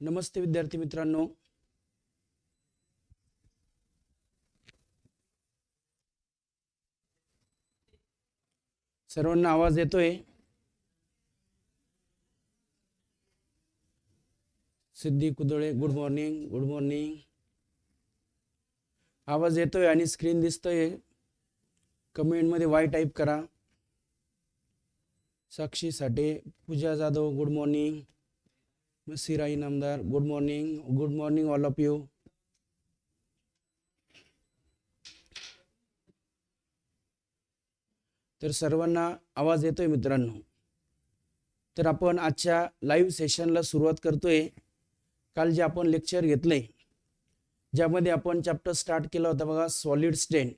नमस्ते विद्यार्थी मित्रांनो, सर्वांना आवाज येतोय? Siddhi Kudale, good morning. Good morning. आवाज येतोय आणि स्क्रीन दिसतोय? कमेंट मध्ये वाय टाइप करा. Sakshi Sathe, Pooja Jadhav, good morning. Masira Inamdar, good morning. Good morning all of you. तर सर्वांना आवाज येतोय मित्रांनो? तर आपण आजच्या लाईव्ह सेशनला सुरुवात करतोय. काल जे आपण लेक्चर घेतले, ज्यामध्ये आपण चॅप्टर स्टार्ट केला होता बघा, सॉलिड स्टेट.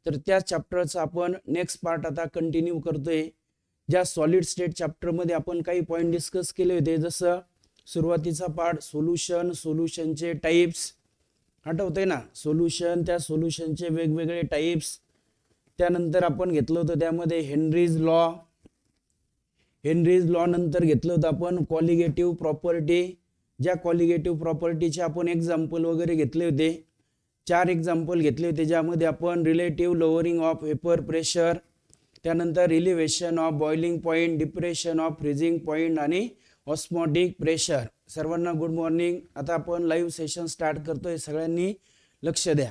तर त्या चॅप्टरचा आपण नेक्स्ट पार्ट आता कंटिन्यू करतोय. ज्या सॉलिड स्टेट चॅप्टर मध्ये आपण काही पॉइंट डिस्कस केले होते, जसं सुरुवातीचा पार्ट सोल्युशन, सोल्युशनचे टाइप्स, आठवतंय ना? सोल्युशन, त्या सोल्युशनचे वेगवेगळे टाइप्स. त्यानंतर आपण घेतलं होतं त्यामध्ये हेनरीज लॉ. हेनरीज लॉ नंतर घेतलं होतं आपण कॉलिगेटिव्ह प्रॉपर्टी. ज्या कॉलिगेटिव्ह प्रॉपर्टीचे आपण एक्झाम्पल वगैरे घेतले होते, 4 एक्झाम्पल घेतले होते, ज्यामध्ये आपण relative lowering of vapour pressure, त्यानंतर elevation of boiling point, depression of freezing point आणि ऑस्मोटिक प्रेशर. सर्वांना गुड मॉर्निंग. आता आपण लाईव्ह सेशन स्टार्ट करतोय, सगळ्यांनी लक्ष द्या.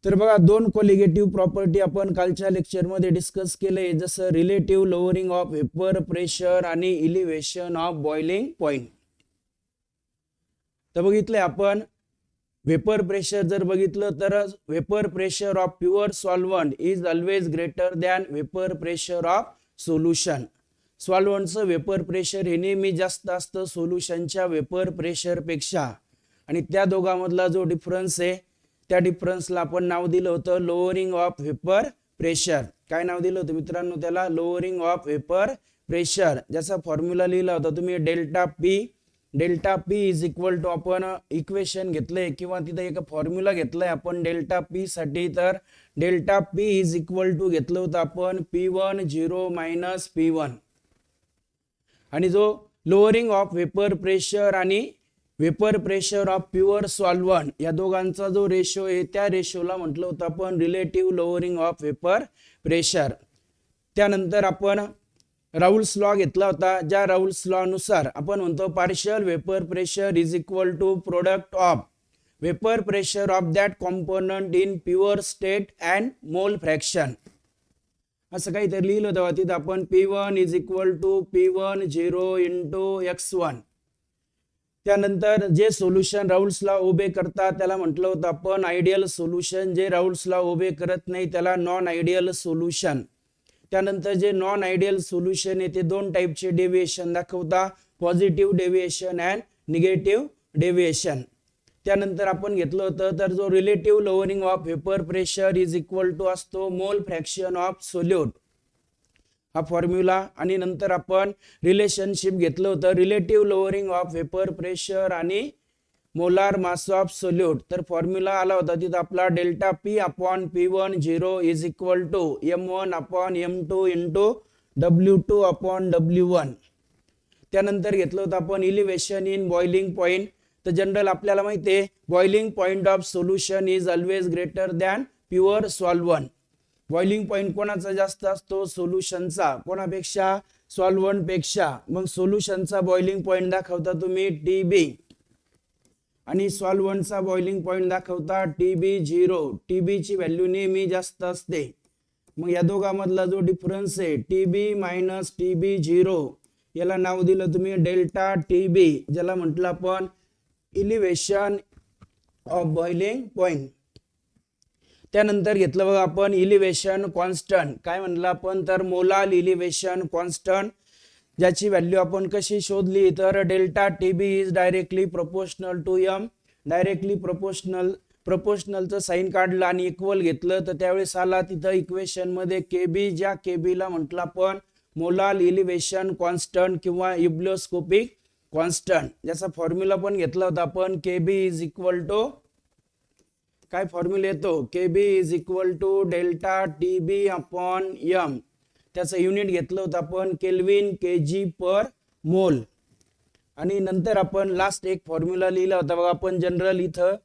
तर बघा, 2 कॉलिगेटिव्ह प्रॉपर्टी आपण कालच्या लेक्चरमध्ये डिस्कस केले, जसं relative lowering of vapour pressure आणि इलिव्हेशन ऑफ बॉइलिंग पॉइंट. तर बघितले आपण वेपर प्रेशर जर बघितलं तर vapour pressure of pure solvent is always greater than vapour pressure of solution. सॉल्व्हंटचं वेपर प्रेशर हे नेहमी जास्त असतं सोल्युशनच्या वेपर प्रेशर पेक्षा. आणि त्या दोघांमधला जो डिफरन्स आहे, त्या डिफरन्सला आपण नाव दिलं होतं लोअरिंग ऑफ वेपर प्रेशर. काय नाव दिलं होतं मित्रांनो त्याला? Lowering of vapour pressure. ज्याचा फॉर्म्युला लिहिला होता तुम्ही delta P. Delta P is equal to, आपण इक्वेशन घेतलंय किंवा तिथे एक फॉर्म्युला घेतलाय आपण डेल्टा पी साठी. तर delta P is equal to घेतलं होतं आपण P1 0 मायनस P1. आणि जो लोअरिंग ऑफ वेपर प्रेशर आणि vapour pressure of pure solvent या दोघांचा जो रेशो आहे, त्या रेशोला म्हटलं होतं आपण relative lowering of vapour pressure. त्यानंतर आपण राऊल्स लॉ घेतला होता, ज्या राऊल्स लॉ नुसार आपण म्हणतो partial vapour pressure is equal to product of vapour pressure of that component in pure state and mole fraction. असं काहीतरी लिहिलं होतं तिथं आपण P1 is equal to P1 0 into x1. त्यानंतर जे सोल्युशन राऊल्स लॉ ओबे करतात त्याला म्हटलं होतं आपण आयडियल सोल्युशन. जे राऊल्स लॉ ओबे करत नाही त्याला नॉन आयडियल सोल्युशन. त्यानंतर जे नॉन आयडियल सोल्युशन आहे ते 2 टाईपचे डेव्हिएशन दाखवता, positive deviation and negative deviation. त्यानंतर आपण घेतलं होतं तर जो relative lowering of vapour pressure is equal to असतो मोल फ्रॅक्शन ऑफ सोल्यूट, हा फॉर्म्युला. आणि नंतर आपण रिलेशनशिप घेतलं होतं relative lowering of vapour pressure आणि मोलार मास ऑफ सोल्यूट. तर फॉर्म्युला आला होता तिथं आपला delta P upon P1 0 is equal to M1 upon M2 into W2 upon W1. त्यानंतर घेतलं होतं आपण इलिव्हेशन इन बॉइलिंग पॉइंट. तर जनरल आपल्याला माहिती आहे boiling point of solution is always greater than pure solvent. Boiling point कोणाचा जास्त असतो? सोल्युशनचा. कोणापेक्षा? सॉल्व्हंट पेक्षा. मग सोल्युशनचा बॉइलिंग पॉइंट दाखवता तुम्ही TB आणि सॉल्व्हंटचा बॉइलिंग पॉइंट दाखवता TB0. TB ची व्हॅल्यू नेहमी जास्त असते. मग या दोघांमधला जो डिफरन्स आहे TB मायनस TB0 याला नाव दिलं तुम्ही डेल्टा टी बी, ज्याला म्हटलं आपण इलिव्हेशन ऑफ बॉइलिंग पॉइंट. त्यानंतर घेतलं बघा आपण इलिव्हेशन कॉन्स्टंट. काय म्हणलं आपण तर मोलार इलिव्हेशन कॉन्स्टंट, ज्याची व्हॅल्यू आपण कशी शोधली तर delta T B is directly proportional to M. Directly प्रोपोर्शनलचं साईन काढलं आणि इक्वल घेतलं तर त्यावेळेस आला तिथं इक्वेशन मध्ये केबी, ज्या केबीला म्हटलं आपण मोलार इलिव्हेशन कॉन्स्टंट किंवा इब्लोस्कोपिक कॉन्स्टंट, ज्याचा फॉर्म्युला पण घेतला होता आपण केबी इज इक्वल टू, काय फॉर्म्युला येतो KB is equal to delta T B upon M. त्याचं युनिट घेतलं होतं आपण केल्विन केजी पर मोल. आणि नंतर आपण लास्ट एक फॉर्म्युला लिहिला होता बघा आपण जनरल इथं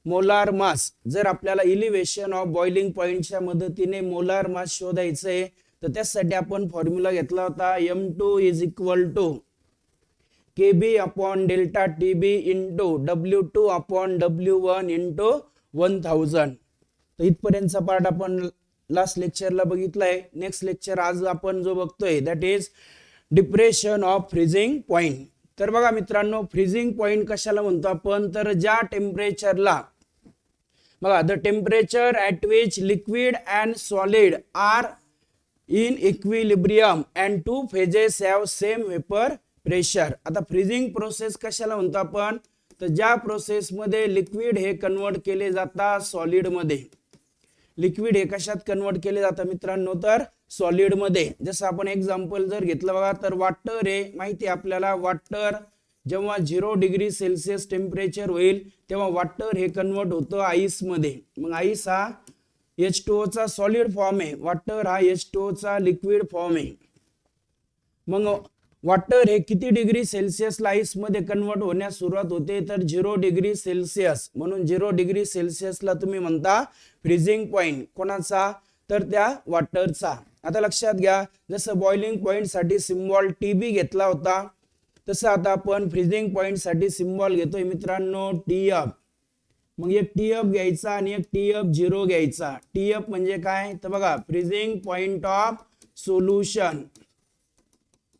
मोलार मास. जर आपल्याला इलिव्हेशन ऑफ बॉइलिंग पॉइंटच्या मदतीने मोलार मास शोधायचंय तर त्यासाठी आपण फॉर्म्युला घेतला होता M2 is equal to KB upon delta TB into W2 upon W1 into 1000. तर इथपर्यंतचा पार्ट आपण लास्ट लेक्चरला बघितलाय. नेक्स्ट लेक्चर आज आपण जो बघतोय that is depression of freezing point. तर बघा मित्रांनो, फ्रीजिंग पॉइंट कशाला म्हणतो आपण तर ज्या टेम्परेचरला बघा the temperature at which liquid and solid are in equilibrium and two phases have same vapour pressure. आता फ्रीजिंग प्रोसेस कशाला म्हणतो आपण तर ज्या प्रोसेस मध्ये लिक्विड हे कन्वर्ट केले जातात सॉलिड मध्ये. लिक्विड हे कशात कन्वर्ट केले जातात मित्रांनो तर सॉलिड मध्ये. जसं आपण एक्झाम्पल जर घेतलं बघा तर वॉटर हे माहिती आहे आपल्याला, वॉटर जेव्हा 0 डिग्री सेल्सिअस टेम्परेचर होईल तेव्हा वॉटर हे कन्वर्ट होतं आईस मध्ये. मग आईस हा H2O चा सॉलिड फॉर्म आहे, वॉटर हा H2O चा लिक्विड फॉर्म आहे. मग वॉटर हे किती डिग्री सेल्सिअसला आईस मध्ये कन्वर्ट होण्यास सुरुवात होते तर 0 डिग्री सेल्सिअस. म्हणून 0 डिग्री सेल्सिअसला तुम्ही म्हणता फ्रीजिंग पॉइंट. कोणाचा तर त्या वॉटरचा. आता लक्षात घ्या, जसं बॉइलिंग पॉइंट साठी सिम्बॉल TB घेतला होता तसं आता आपण फ्रीजिंग पॉइंट साठी सिम्बॉल घेतोय मित्रांनो TF. मग एक TF घ्यायचा आणि एक TF0 घ्यायचा. TF म्हणजे काय तर बघा freezing point of solution.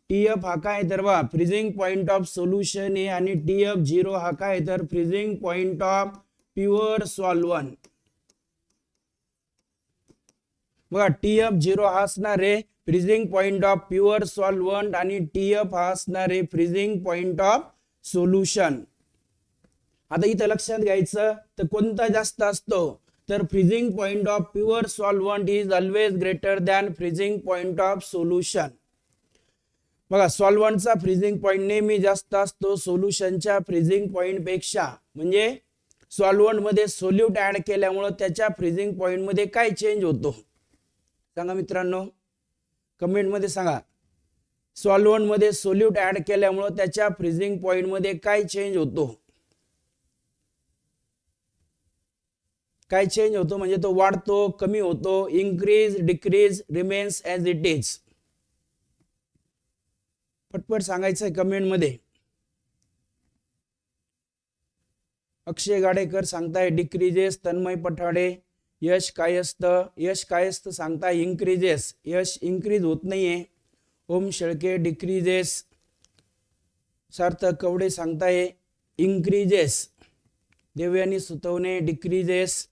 TF हा काय तर बघा फ्रीजिंग पॉइंट ऑफ सोल्युशन आहे आणि TF0 हा काय तर freezing point of pure solvent. बघा TF0 हा असणार आहे freezing point of pure solvent आणि TF हा असणार आहे फ्रीजिंग पॉइंट ऑफ सोल्युशन. आता इथं लक्षात घ्यायचं तर कोणता जास्त असतो तर freezing point of pure solvent is always greater than freezing point of solution. बघा सॉल्व्हंटचा फ्रीजिंग पॉइंट नेहमी जास्त असतो सोल्युशनच्या फ्रीजिंग पॉइंट पेक्षा. म्हणजे सॉल्व्हंट मध्ये सोल्यूट ऍड केल्यामुळे त्याच्या फ्रीजिंग पॉइंट मध्ये काय चेंज होतो सांगा मित्रांनो, कमेंट मध्ये सांगा. सॉल्व्हंट मध्ये सोल्यूट ऍड केल्यामुळे त्याच्या फ्रीजिंग पॉइंट मध्ये काय चेंज होतो. काय चेंज होतो म्हणजे तो वाढतो, कमी होतो, increase, decrease, remains as it is. पटपट सांगायचंय कमेंट मध्ये. अक्षय गाडेकर सांगताय डिक्रीजेस. तन्मय पठाडे, यश कायस्थ सांगताय इन्क्रीजेस. यश इन्क्रीज होत नाहीये. ओम शेळके डिक्रीजेस. सार्थक कवडे सांगताय इन्क्रीजेस. देवयानी सुतवणे डिक्रीजेस.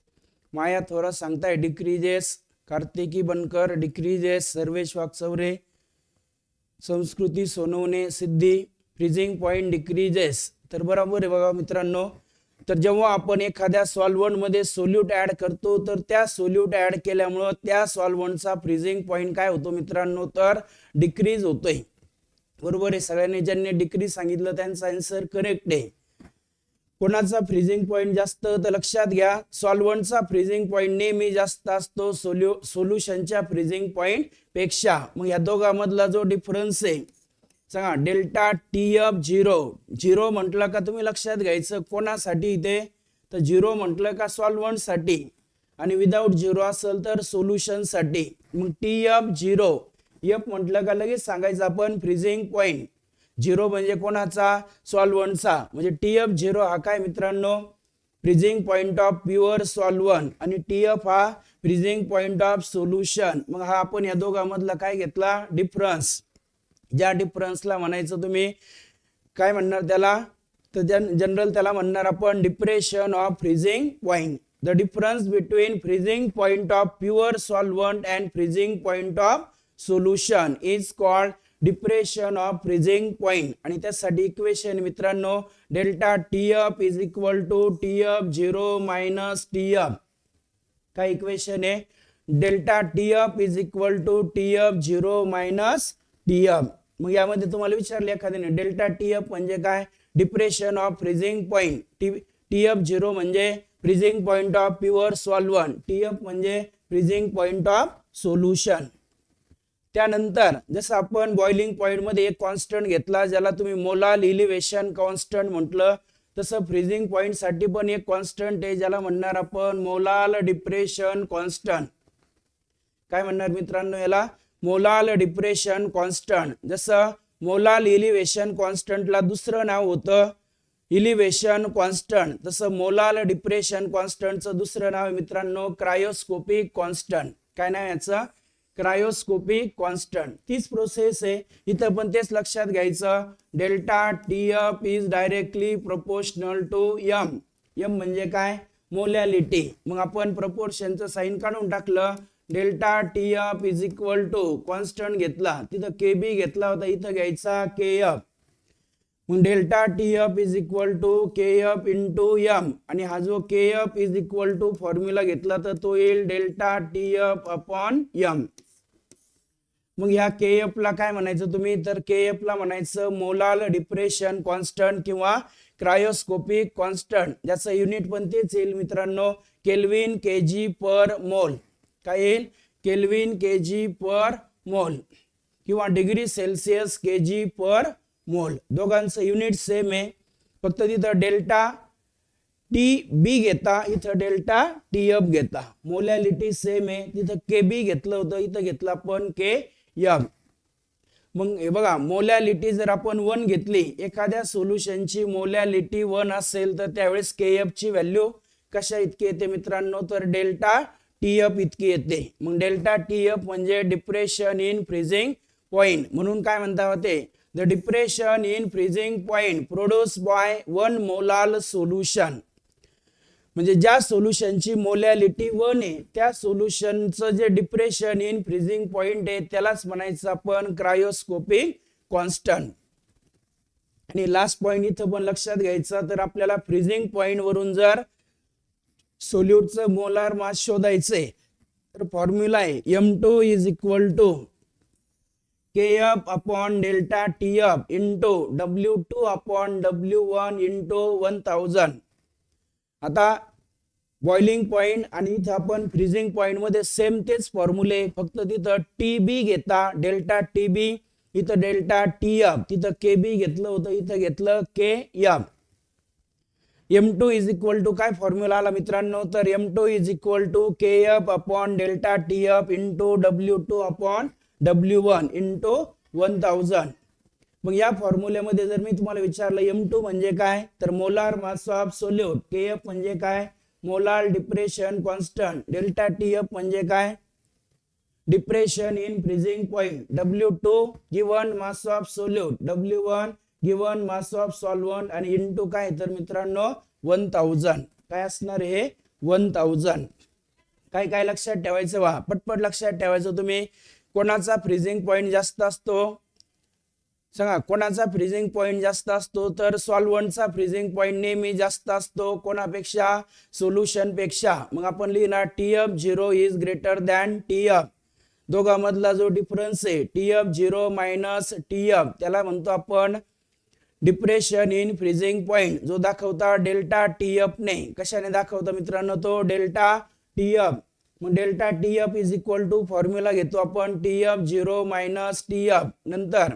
माया थोरात सांगताय डिक्रीजेस. कार्तिकी बनकर डिक्रीजेस. सर्वेश वागचौरे, संस्कृती सोनवणे, सिद्धी फ्रीजिंग पॉइंट डिक्रीजेस. तर बरोबर आहे बघा मित्रांनो. तर जेव्हा आपण एखाद्या सॉल्व्हंट मध्ये सोल्यूट ऍड करतो तर त्या सोल्यूट ऍड केल्यामुळे त्या सॉल्व्हंटचा फ्रीजिंग पॉइंट काय होतो मित्रांनो तर डिक्रीज होतोय. बरोबर आहे. सगळ्यांनी ज्यांनी डिक्रीज सांगितलं त्यांचा आन्सर करेक्ट आहे. कोणाचा फ्रीजिंग पॉइंट जास्त तर लक्षात घ्या सॉल्व्हंटचा फ्रीजिंग पॉइंट नेहमी जास्त असतो सोल्युशनच्या फ्रीजिंग पॉइंट पेक्षा. मग या दोघांमधला जो डिफरन्स आहे सांगा डेल्टा TF0. 0 म्हटलं का तुम्ही लक्षात घ्यायचं कोणासाठी इथे तर 0 म्हटलं का सॉल्व्हंट साठी आणि विदाउट 0 असेल तर सोल्युशन साठी. मग TF0 F म्हटलं का लगेच सांगायचं आपण फ्रीजिंग पॉइंट. 0 म्हणजे कोणाचा सॉल्व्हंटचा. म्हणजे TF0 हा काय मित्रांनो freezing point of pure solvent आणि TF हा फ्रीजिंग पॉइंट ऑफ सोल्युशन. मग हा आपण या दोघांमधला काय घेतला डिफरन्स. ज्या डिफरन्सला म्हणायचं तुम्ही काय म्हणणार त्याला, तर जनरल त्याला म्हणणार आपण depression of freezing point. The difference between freezing point of pure solvent and freezing point of solution is called depression of freezing point. आणि त्यासाठी इक्वेशन मित्रांनो delta T up is equal to T up 0 minus T up. काय equation आहे, delta T up is equal to T up 0 minus T up. मग यामध्ये तुम्हाला विचारले एखाद्याने डेल्टा टी अप म्हणजे काय, depression of freezing point. T up 0 म्हणजे freezing point of pure solvent, T up म्हणजे फ्रीजिंग पॉइंट ऑफ सोल्युशन. त्यानंतर जसं आपण बॉइलिंग पॉइंट मध्ये एक कॉन्स्टंट घेतला ज्याला तुम्ही मोलार इलिव्हेशन कॉन्स्टंट म्हटलं, तसं फ्रीजिंग पॉइंट साठी पण एक कॉन्स्टंट आहे ज्याला म्हणणार आपण मोलार डिप्रेशन कॉन्स्टंट. काय म्हणणार मित्रांनो याला, मोलार डिप्रेशन कॉन्स्टंट. जसं मोलार इलिव्हेशन कॉन्स्टंटला दुसरं नाव होतं इलिव्हेशन कॉन्स्टंट, तसं मोलार डिप्रेशन कॉन्स्टंटचं दुसरं नाव आहे मित्रांनो क्रायोस्कोपिक कॉन्स्टंट. काय नाव याचं, क्रायोस्कोपिक कॉन्स्टंट. तीच प्रोसेस आहे इथं पण तेच लक्षात घ्यायचं, delta T up is directly proportional to M. M म्हणजे काय, मोलॅलिटी. मग आपण प्रपोर्शनचं साइन काढून टाकलं, delta T up is equal to constant घेतला तिथं के बी घेतला होता, इथं घ्यायचा के अप. मग delta T up is equal to K up into M. आणि हा जो K up is equal to formula घेतला तर तो येईल delta T up upon M. मग ह्या के एफ ला काय म्हणायचं तुम्ही, तर के एफ ला म्हणायचं मोलार डिप्रेशन कॉन्स्टंट किंवा क्रायोस्कोपिक कॉन्स्टंट, ज्याचं युनिट पण तेच येईल मित्रांनो केल्विन केजी पर मोल. काय येईल, केल्विन केजी पर मोल किंवा डिग्री सेल्सिअस केजी पर मोल. दोघांचं युनिट सेम आहे, फक्त तिथं डेल्टा टी बी घेता इथं डेल्टा टी एफ घेता. मोलॅलिटी सेम आहे, तिथं के बी घेतलं होतं इथं घेतलं आपण के एफ. मग हे बघा मोलॅलिटी जर आपण 1 घेतली, एखाद्या सोल्युशनची मोलॅलिटी 1 असेल तर त्यावेळेस के एफ ची व्हॅल्यू कशा इतकी येते मित्रांनो, तर डेल्टा टी एफ इतकी येते. मग डेल्टा टी एफ म्हणजे डिप्रेशन इन फ्रीजिंग पॉइंट. म्हणून काय म्हणता होते, the depression in freezing point produce by 1 molar solution. म्हणजे ज्या सोल्युशनची मोलॅलिटी 1 आहे त्या सोल्युशनचं जे डिप्रेशन इन फ्रीजिंग पॉइंट आहे त्यालाच म्हणायचं आपण क्रायोस्कोपिक कॉन्स्टंट. आणि लास्ट पॉइंट इथं पण लक्षात घ्यायचा, तर आपल्याला फ्रीजिंग पॉइंट वरून जर सोल्यूटचं मोलार मास शोधायचंय तर फॉर्म्युला आहे M2 is equal to KF upon delta TF into W2 upon W1 into 1000. आता बॉइलिंग पॉइंट आणि इथं आपण फ्रीजिंग पॉइंट मध्ये सेम तेच फॉर्म्युले, फक्त तिथं TB घेता डेल्टा TB, इथं डेल्टा TF, तिथं KB घेतलं होतं इथं घेतलं KF. M2 is equal to काय फॉर्म्युला आला मित्रांनो, तर M2 is equal to KF upon delta TF into W2 upon W1 into 1000. मग या फॉर्म्युल्यामध्ये जर मी तुम्हाला विचारलं M2 म्हणजे काय, तर molar mass of solute, KF म्हणजे काय molar depression constant, delta TF म्हणजे काय depression in freezing point, W2 given mass of solute, W1 given mass of solvent आणि इंटू काय तर मित्रांनो 1000. काय असणार हे 1000. काय काय लक्षात ठेवायचं वा पटपट लक्षात ठेवायचं तुम्ही. कोणाचा फ्रीजिंग पॉइंट जास्त असतो सांगा, कोणाचा फ्रीजिंग पॉइंट जास्त असतो, तर सॉल्व्हंटचा फ्रीजिंग पॉइंट नेहमी जास्त असतो कोणापेक्षा, सोल्युशन पेक्षा. मग आपण लिहिणार TF 0 is greater than TF. दोघांमधला जो डिफरन्स आहे TF 0 मायनस TF त्याला म्हणतो आपण डिप्रेशन इन फ्रीजिंग पॉइंट, जो दाखवता डेल्टा TF ने. कशाने दाखवता मित्रांनो, तो डेल्टा TF. मग delta TF is equal to formula घेतो आपण TF 0 मायनस TF, नंतर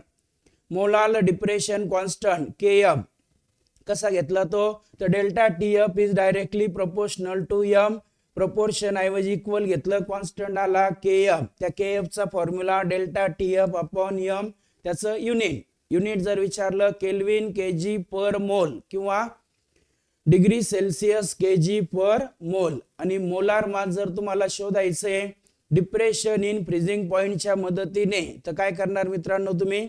मोलार डिप्रेशन कॉन्स्टंट KF कसा घेतला तो, तर delta TF is directly proportional to M. Proportion ऐवजी इक्वल घेतलं, कॉन्स्टंट आला KF. त्या KF चा formula delta TF upon M, त्याचं युनिट जर विचारलं केल्विन केजी पर मोल किंवा डिग्री सेल्सिअस केजी पर मोल. आणि मोलार मास जर तुम्हाला शोधायचंय डिप्रेशन इन फ्रीजिंग पॉइंटच्या मदतीने, तर काय करणार मित्रांनो तुम्ही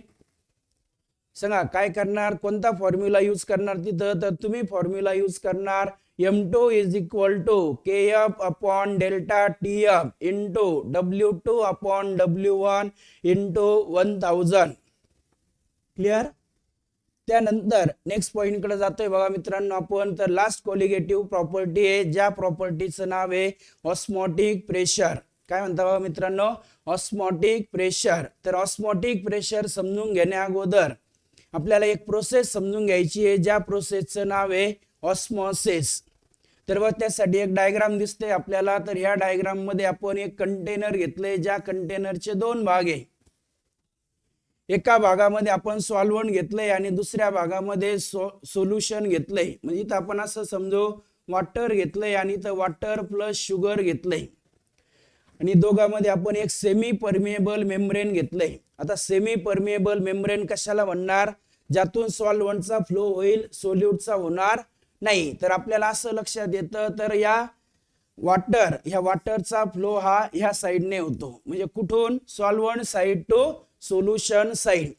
सांगा काय करणार, कोणता फॉर्म्युला यूज करणार तिथं, तर तुम्ही फॉर्म्युला यूज करणार M2 is equal to KF upon delta TF into W2 upon W1 into 1000. Clear. त्यानंतर नेक्स्ट पॉइंट कडे जातोय बघा मित्रांनो आपण. तर लास्ट कोलिगेटिव्ह प्रॉपर्टी आहे, ज्या प्रॉपर्टीचं नाव आहे ऑस्मोटिक प्रेशर. काय म्हणता बघा मित्रांनो, ऑस्मोटिक प्रेशर. तर ऑस्मोटिक प्रेशर समजून घेण्या अगोदर आपल्याला एक प्रोसेस समजून घ्यायची आहे, ज्या प्रोसेसचं नाव आहे ऑस्मॉसिस. तर बघ त्यासाठी एक डायग्राम दिसते आपल्याला. तर ह्या डायग्राम मध्ये आपण एक कंटेनर घेतले, ज्या कंटेनरचे दोन भाग आहे. एका भागामध्ये आपण सॉल्व्हंट घेतलंय आणि दुसऱ्या भागामध्ये सोल्युशन घेतलंय. म्हणजे इथं आपण असं समजू वॉटर घेतलंय आणि इथं वॉटर प्लस शुगर घेतलंय आणि दोघांमध्ये आपण एक सेमी परमिएबल मेम्ब्रेन घेतलंय. आता सेमी परमिएबल मेम्ब्रेन कशाला म्हणणार, ज्यातून सॉल्व्हंटचा फ्लो होईल, सोल्यूटचा होणार नाही. तर आपल्याला असं लक्षात येतं, तर या ह्या वॉटरचा फ्लो हा ह्या साइडने होतो. म्हणजे कुठून, solvent side to solution side.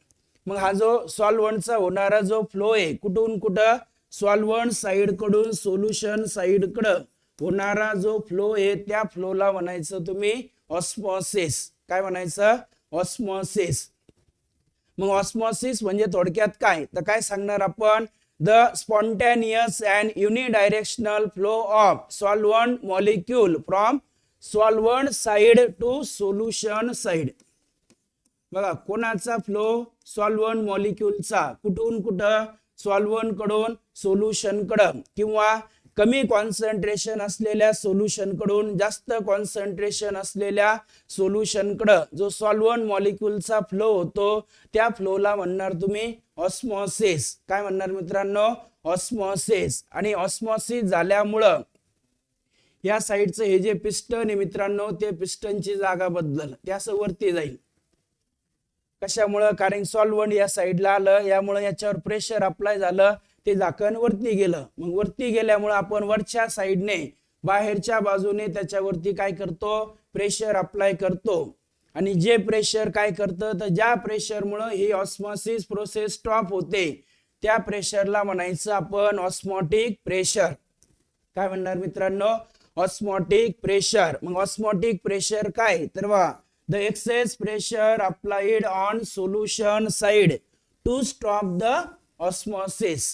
मग हा जो सॉल्व्हंटचा होणारा जो फ्लो आहे कुठून कुठं, सॉल्व्हंट साइड कडून सोल्युशन साइड कडं होणारा जो फ्लो आहे त्या फ्लोला म्हणायचं तुम्ही ऑस्मॉसिस. काय म्हणायचं, ऑस्मॉसिस. मग ऑस्मॉसिस म्हणजे थोडक्यात काय, तर काय सांगणार आपण, the spontaneous and unidirectional flow of solvent molecule from solvent side to solution side. बघा कोणाचा फ्लो, सॉल्व्हंट मॉलिक्यूलचा, कुठून कुठं, सॉल्व्हंट कडून सोल्युशन कडं, किंवा कमी कॉन्सन्ट्रेशन असलेल्या सोल्युशन कडून जास्त कॉन्सन्ट्रेशन असलेल्या सोल्युशन कडं जो सॉल्व्हंट मॉलिक्यूलचा फ्लो होतो त्या फ्लोला म्हणणार तुम्ही ऑस्मॉसिस. काय म्हणणार मित्रांनो, ऑस्मॉसिस. आणि ऑस्मॉसिस झाल्यामुळं या साइडचं हे जे पिस्टन आहे मित्रांनो, ते पिस्टनची जागा बदलल, ते असं वरती जाईल. कशामुळं, कारण सॉल्व्हंट या साइडला आलं, यामुळे याच्यावर प्रेशर अप्लाय झालं, ते झाकण वरती गेलं. मग वरती गेल्यामुळे आपण वरच्या साइडने बाहेरच्या बाजूने त्याच्यावरती काय करतो, प्रेशर अप्लाय करतो. आणि जे प्रेशर काय करतं, तर ज्या प्रेशरमुळे ही ऑस्मॉसिस प्रोसेस स्टॉप होते त्या प्रेशरला म्हणायचं आपण ऑस्मोटिक प्रेशर. काय म्हणणार मित्रांनो, ऑस्मोटिक प्रेशर. मग ऑस्मोटिक प्रेशर काय, तर बघा, the excess pressure applied on solution side to stop the osmosis.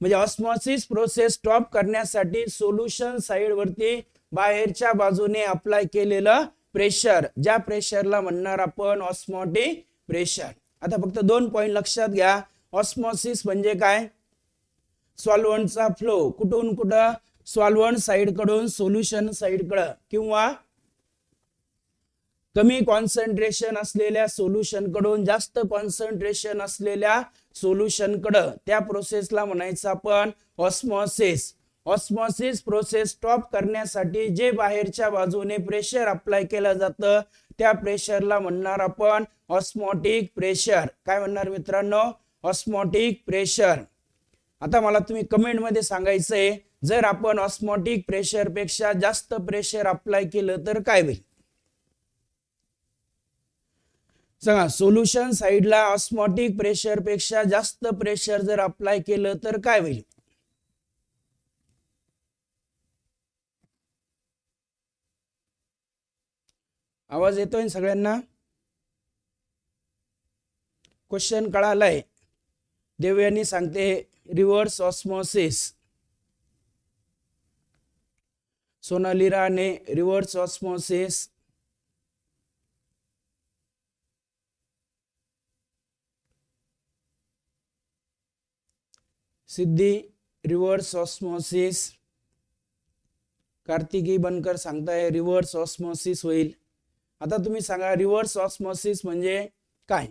म्हणजे ऑस्मॉसिस प्रोसेस स्टॉप करण्यासाठी सोल्युशन साइड वरती बाहेरच्या बाजूने अप्लाय केलेलं प्रेशर, ज्या प्रेशरला म्हणणार आपण ऑस्मोटिक प्रेशर. आता फक्त दोन पॉइंट लक्षात घ्या. ऑस्मॉसिस म्हणजे काय, सॉल्व्हंटचा फ्लो कुठून कुठं, सॉल्व्हंट साइड कडून सोल्युशन साइड कडं, किंवा कमी कॉन्सन्ट्रेशन असलेल्या सोल्युशन कडून जास्त कॉन्सन्ट्रेशन असलेल्या सोल्युशन कडं, त्या प्रोसेसला म्हणायचं आपण ऑस्मॉसिस. ऑस्मॉसिस प्रोसेस स्टॉप करण्यासाठी जे बाहेरच्या बाजूने प्रेशर अप्लाय केलं जातं त्या प्रेशरला म्हणणार आपण ऑस्मोटिक प्रेशर. काय म्हणणार मित्रांनो, ऑस्मोटिक प्रेशर. आता मला तुम्ही कमेंट मध्ये सांगायचंय, जर आपण ऑस्मोटिक प्रेशर पेक्षा जास्त प्रेशर अप्लाय केलं तर काय होईल. सांगा, सोल्युशन साइडला ऑस्मोटिक प्रेशर पेक्षा जास्त प्रेशर जर अप्लाय केलं तर काय होईल. आवाज येतोय सगळ्यांना, क्वेश्चन कळालाय. देवयानी सांगते reverse osmosis, Sonali Rane reverse osmosis, Siddhi reverse osmosis, Kartiki Bankar सांगताय रिव्हर्स ऑस्मॉसिस होईल. आता तुम्ही सांगा रिव्हर्स ऑस्मॉसिस म्हणजे काय,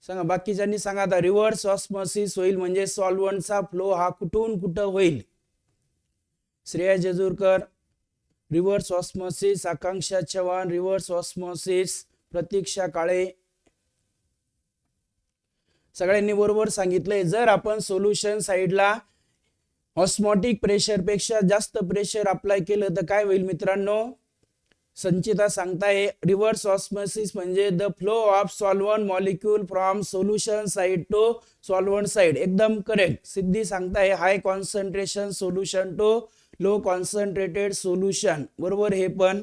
सांगा बाकीच्यांनी सांगा. आता रिव्हर्स ऑस्मॉसिस होईल म्हणजे सॉल्व्हंटचा फ्लो हा कुठून कुठं होईल. श्रेया जेजूरकर रिव्हर्स ऑस्मॉसिस, आकांक्षा चव्हाण रिव्हर्स ऑस्मॉसिस, प्रतीक्षा काळे, सगळ्यांनी बरोबर सांगितलंय. जर आपण सोल्युशन साइडला ऑस्मोटिक प्रेशर पेक्षा जास्त प्रेशर अप्लाय केलं तर काय होईल मित्रांनो, संचिता सांगताय रिव्हर्स ऑस्मोसिस म्हणजे the flow of solvent molecule from solution side to solvent side. एकदम करेक्ट. सिद्धी सांगताय high concentration solution to low concentrated solution. बरोबर हे पण.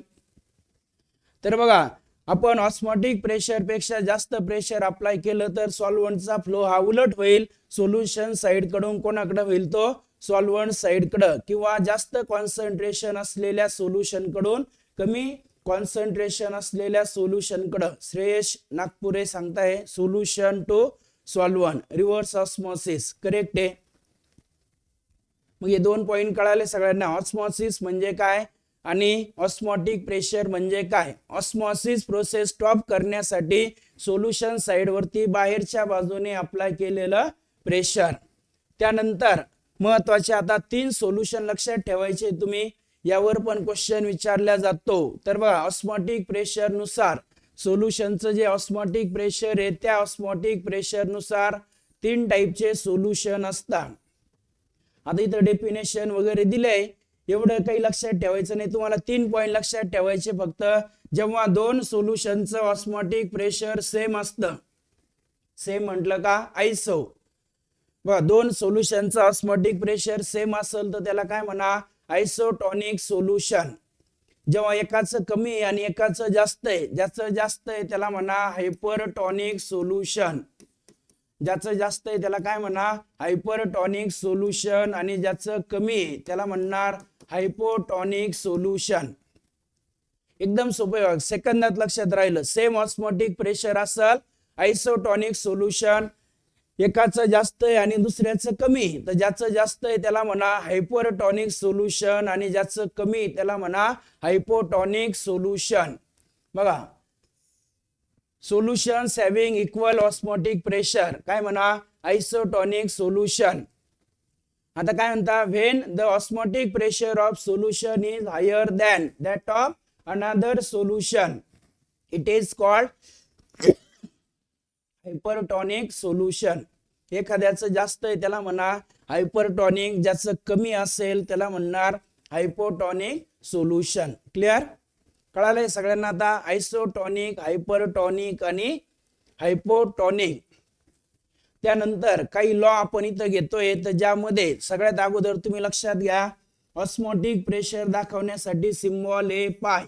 तर बघा आपण ऑस्मॉटिक प्रेशर पेक्षा जास्त प्रेशर अप्लाय केलं तर सॉल्व्हंटचा फ्लो हा उलट होईल. सोल्युशन साइड कडून कोणाकडे होईल तो सॉल्व्हंट साइड कडे, किंवा जास्त कॉन्सन्ट्रेशन असलेल्या सोल्युशन कडून कमी कॉन्सन्ट्रेशन असलेल्या सोल्युशन कडे. श्रेयश नागपुरे सांगताय solution to solvent reverse osmosis. Correct आहे. मग हे 2 पॉइंट कळाले सगळ्यांना. ऑस्मोसिस म्हणजे काय आणि ऑस्मॉटिक प्रेशर म्हणजे काय. ऑस्मॉसिस प्रोसेस स्टॉप करण्यासाठी सोल्युशन साइड वरती बाहेरच्या बाजूने अप्लाय केलेलं प्रेशर. त्यानंतर महत्वाचे आता 3 सोल्युशन लक्षात ठेवायचे तुम्ही, यावर पण क्वेश्चन विचारला जातो. तर बघा ऑस्मॉटिक प्रेशर नुसार सोल्युशनचं जे ऑस्मॉटिक प्रेशर आहे त्या ऑस्मॉटिक प्रेशर नुसार 3 टाईपचे सोल्युशन असतात. आता इथं डेफिनेशन वगैरे दिलंय, एवढं काही लक्षात ठेवायचं नाही तुम्हाला. 3 पॉइंट लक्षात ठेवायचे फक्त. जेव्हा 2 सोल्युशनचं ऑस्मॉटिक प्रेशर सेम असतं, सेम म्हटलं का आयसो. बघा 2 सोल्युशनचं ऑस्मॉटिक प्रेशर सेम असेल तर त्याला काय म्हणा आयसोटॉनिक सोल्युशन. जेव्हा एकाचं कमी आहे आणि एकाचं जास्त आहे, ज्याचं जास्त आहे त्याला म्हणा हायपरटॉनिक सोल्युशन. ज्याचं जास्त आहे त्याला काय म्हणा हायपरटॉनिक सोल्युशन, आणि ज्याचं कमी आहे त्याला म्हणणार हायपोटॉनिक सोल्युशन. एकदम सोपं. सेकंदात लक्षात राहिलं. सेम ऑस्मॉटिक प्रेशर असेल आयसोटॉनिक सोल्युशन, एकाचं जास्त आहे आणि दुसऱ्याचं कमी, तर ज्याचं जास्त आहे त्याला म्हणा हायपरटॉनिक सोल्युशन आणि ज्याचं कमी त्याला म्हणा हायपोटॉनिक सोल्युशन. बघा solutions having equal osmotic pressure काय म्हणा आयसोटॉनिक सोल्युशन. आता काय म्हणता when the osmotic pressure of solution is higher than that of another solution it is called hypertonic solution. एखाद्याचं जास्त आहे त्याला म्हणा हायपरटॉनिक, ज्याचं कमी असेल त्याला म्हणणार हायपोटॉनिक सोल्युशन. क्लिअर कळालंय सगळ्यांना आता. आयसोटॉनिक, हायपरटॉनिक आणि हायपोटॉनिक. त्यानंतर काही लॉ आपण इथं घेतोय, तर ज्यामध्ये सगळ्यात अगोदर तुम्ही लक्षात घ्या ऑस्मॉटिक प्रेशर दाखवण्यासाठी सिम्बॉल आहे पाय.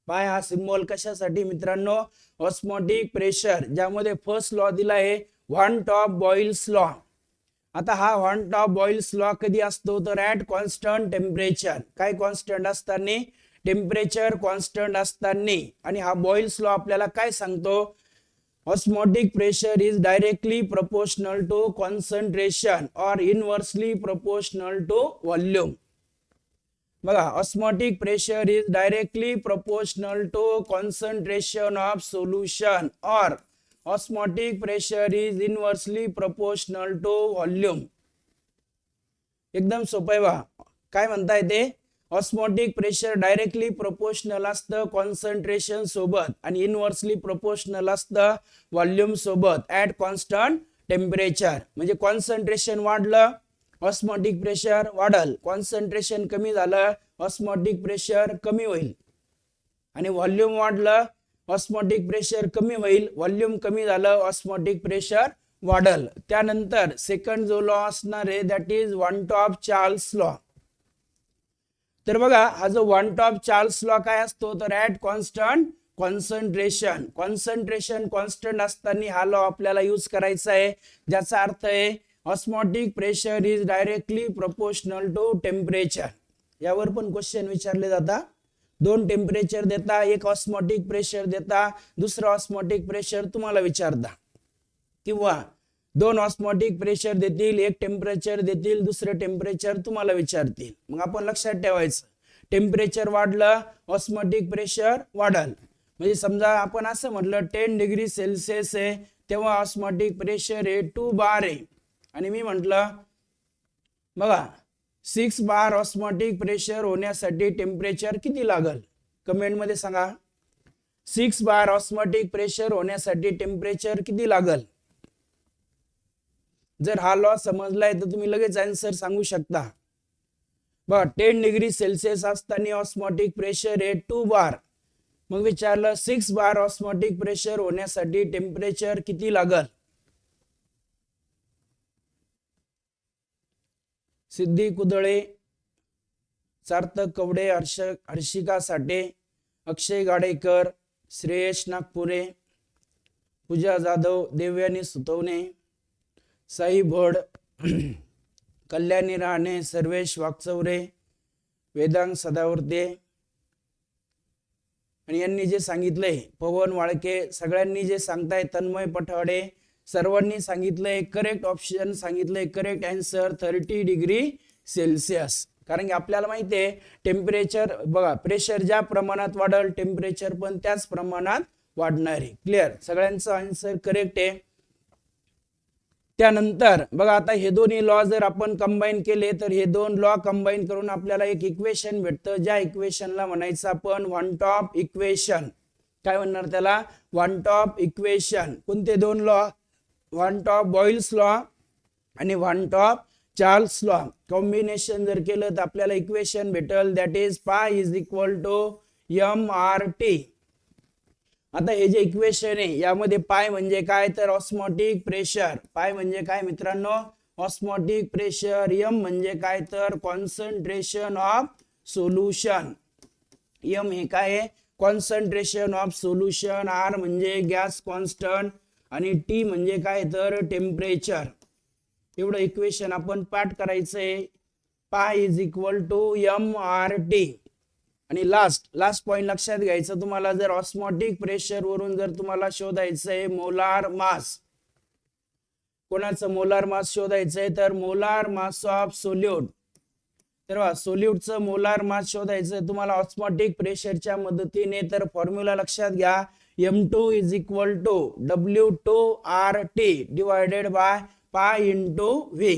पाय हा सिम्बॉल कशासाठी मित्रांनो ऑस्मॉटिक प्रेशर, ज्यामध्ये फर्स्ट लॉ दिला आहे व्हॉन टॉप बॉइल्स लॉ. आता हा व्हॉन टॉप बॉइल्स लॉ कधी असतो तर ऍट कॉन्स्टंट टेम्परेचर. काय कॉन्स्टंट असताना टेम्परेचर कॉन्स्टंट असताना. आणि हा बॉइल्स लॉ आपल्याला काय सांगतो osmotic pressure is directly proportional to concentration और इनवर्सली प्रोपोर्शनल टू व्हॉल्यूम. बघा osmotic pressure is directly proportional to concentration of solution और osmotic pressure is inversely proportional to volume. एकदम सोपं आहे बा. काय म्हणताय ते ऑस्मॉटिक प्रेशर डायरेक्टली प्रोपोर्शनल असतं कॉन्सन्ट्रेशन सोबत आणि इनवर्सली प्रोपोर्शनल असतं व्हॉल्यूम सोबत ऍट कॉन्स्टंट टेम्परेचर. म्हणजे कॉन्सन्ट्रेशन वाढलं ऑस्मॉटिक प्रेशर वाढल, कॉन्सन्ट्रेशन कमी झालं ऑस्मॉटिक प्रेशर कमी होईल, आणि व्हॉल्यूम वाढलं ऑस्मॉटिक प्रेशर कमी होईल, व्हॉल्यूम कमी झालं ऑस्मॉटिक प्रेशर वाढल. त्यानंतर सेकंड जो लॉ असणार आहे that is one top Charles law. तर बघा हा जो वन टॉप चार्ल्स लॉ काय असतो तर at constant concentration. Concentration constant असताना हा लॉ आपल्याला यूज करायचा आहे, ज्याचा अर्थ आहे osmotic pressure is directly proportional to temperature. यावर पण क्वेश्चन विचारले जातात. 2 टेम्परेचर देता, एक ऑस्मॉटिक प्रेशर देता, दुसरा ऑस्मॉटिक प्रेशर तुम्हाला विचारता, किंवा 2 ऑस्मॉटिक प्रेशर देतील, एक टेम्परेचर देतील, दुसरं टेम्परेचर तुम्हाला विचारतील. मग आपण लक्षात ठेवायचं टेम्परेचर वाढलं ऑस्मॉटिक प्रेशर वाढल. म्हणजे समजा आपण असं म्हटलं 10 डिग्री सेल्सिअस आहे तेव्हा ऑस्मॉटिक प्रेशर आहे 2 बार आहे, आणि मी म्हटलं बघा 6 बार ऑस्मॉटिक प्रेशर होण्यासाठी टेम्परेचर किती लागल कमेंट मध्ये सांगा. 6 बार ऑस्मॉटिक प्रेशर होण्यासाठी टेम्परेचर किती लागल. जर हा लॉ समजलाय तर तुम्ही लगेच आन्सर सांगू शकता. बघा 10 डिग्री सेल्सिअस असताना ऑस्मॉटिक प्रेशर आहे 2 बार. मग विचारलं 6 बार ऑस्मॉटिक प्रेशर होण्यासाठी टेम्परेचर किती लागल? सिद्धी कुदळे, सार्थक कवडे, हर्षिका साठे, अक्षय गाडेकर, श्रेयश नागपुरे, पूजा जाधव, देवयानी सुतवणे, साई भड, कल्याणी राणे, सर्वेश वागचौरे, वेदांग सदावर्ते. आणि यांनी जे सांगितलंय पवन वाळके, सगळ्यांनी जे सांगताय तन्मय पठाडे, सर्वांनी सांगितलंय करेक्ट ऑप्शन सांगितलंय, करेक्ट आन्सर 30 डिग्री सेल्सिअस. कारण की आपल्याला माहिती आहे टेम्परेचर बघा प्रेशर ज्या प्रमाणात वाढेल टेम्परेचर पण त्याच प्रमाणात वाढणार आहे. क्लिअर, सगळ्यांचं आन्सर करेक्ट आहे. त्यानंतर बघा आता हे दोन्ही लॉ जर आपण कंबाईन केले तर हे दोन लॉ कंबाईन करून आपल्याला एक इक्वेशन भेटतं, ज्या इक्वेशनला म्हणायचं आपण वन टॉप इक्वेशन. काय म्हणणार त्याला? Van't top equation. कोणते दोन लॉ? वन टॉप बॉइल्स लॉ आणि van't top Charles law. Combination जर केलं तर आपल्याला इक्वेशन भेटल that is pi is equal to mRT. आता हे जे इक्वेशन आहे यामध्ये पाय म्हणजे काय तर ऑस्मॉटिक प्रेशर. पाय म्हणजे काय मित्रांनो? Osmotic pressure. एम म्हणजे काय तर कॉन्सन्ट्रेशन ऑफ सोल्युशन. एम हे काय आहे? Concentration of solution. आर म्हणजे गॅस कॉन्स्टंट आणि टी म्हणजे काय तर टेम्परेचर. एवढं इक्वेशन आपण पाठ करायचंय. पाय इज इक्वल टू mRT. आणि लास्ट पॉइंट लक्षात घ्यायचं तुम्हाला, जर ऑस्मॉटिक प्रेशर वरून जर तुम्हाला शोधायचंय मोलार मास, कोणाचं मोलार मास शोधायचंय तर मोलार मास ऑफ सोल्यूट. तर सोल्यूटचं मोलार मास शोधायचं तुम्हाला ऑस्मॉटिक प्रेशरच्या मदतीने. तर फॉर्म्युला लक्षात घ्या, M2 is equal to W2RT divided by pi into V.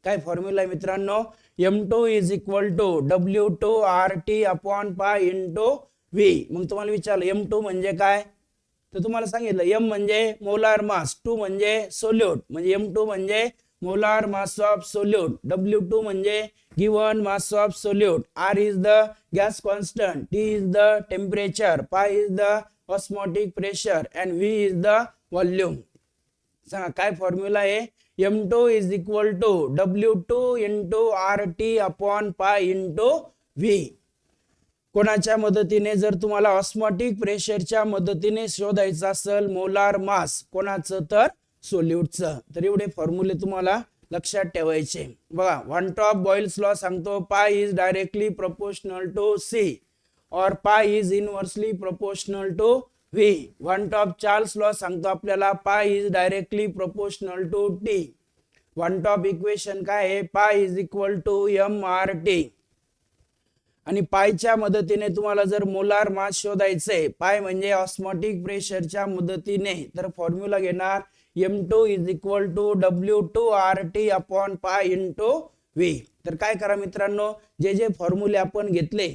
काय फॉर्म्युला आहे मित्रांनो? M2 is equal to W2RT upon pi into V. मग तुम्हाला विचारलं M2 म्हणजे काय, तर तुम्हाला सांगितलं M म्हणजे मोलार मास, 2 म्हणजे सोल्यूट, म्हणजे M2 म्हणजे molar mass of solute, W2 म्हणजे given mass of solute, R is the gas constant, T is the temperature, pi is the osmotic pressure and V is the volume. सांगा काय formula आहे? M2 is equal to W2 into RT upon pi into V. कोणाच्या मदतीने जर तुम्हाला osmotic प्रेशरच्या मदतीने शोधायचं असेल मोलार मास, कोणाचं तर सोल्यूटचं, तर एवढे फॉर्म्युले तुम्हाला लक्षात ठेवायचे. बघा वन टॉप बॉइल्स लॉ सांगतो pi is directly proportional to C और pi is inversely proportional to V. One top Charles law सांगतो आपल्याला pi is directly proportional to T. One top equation काय आहे? पाय इज इक्वल टू mRT. आणि पायच्या मदतीने तुम्हाला जर मोलार मास शोधायचंय, पाय म्हणजे ऑस्मॉटिक प्रेशरच्या मदतीने, तर फॉर्म्युला घेणार M2 is equal to W2RT upon pi into V. तर काय करा मित्रांनो, जे जे फॉर्म्युले आपण घेतले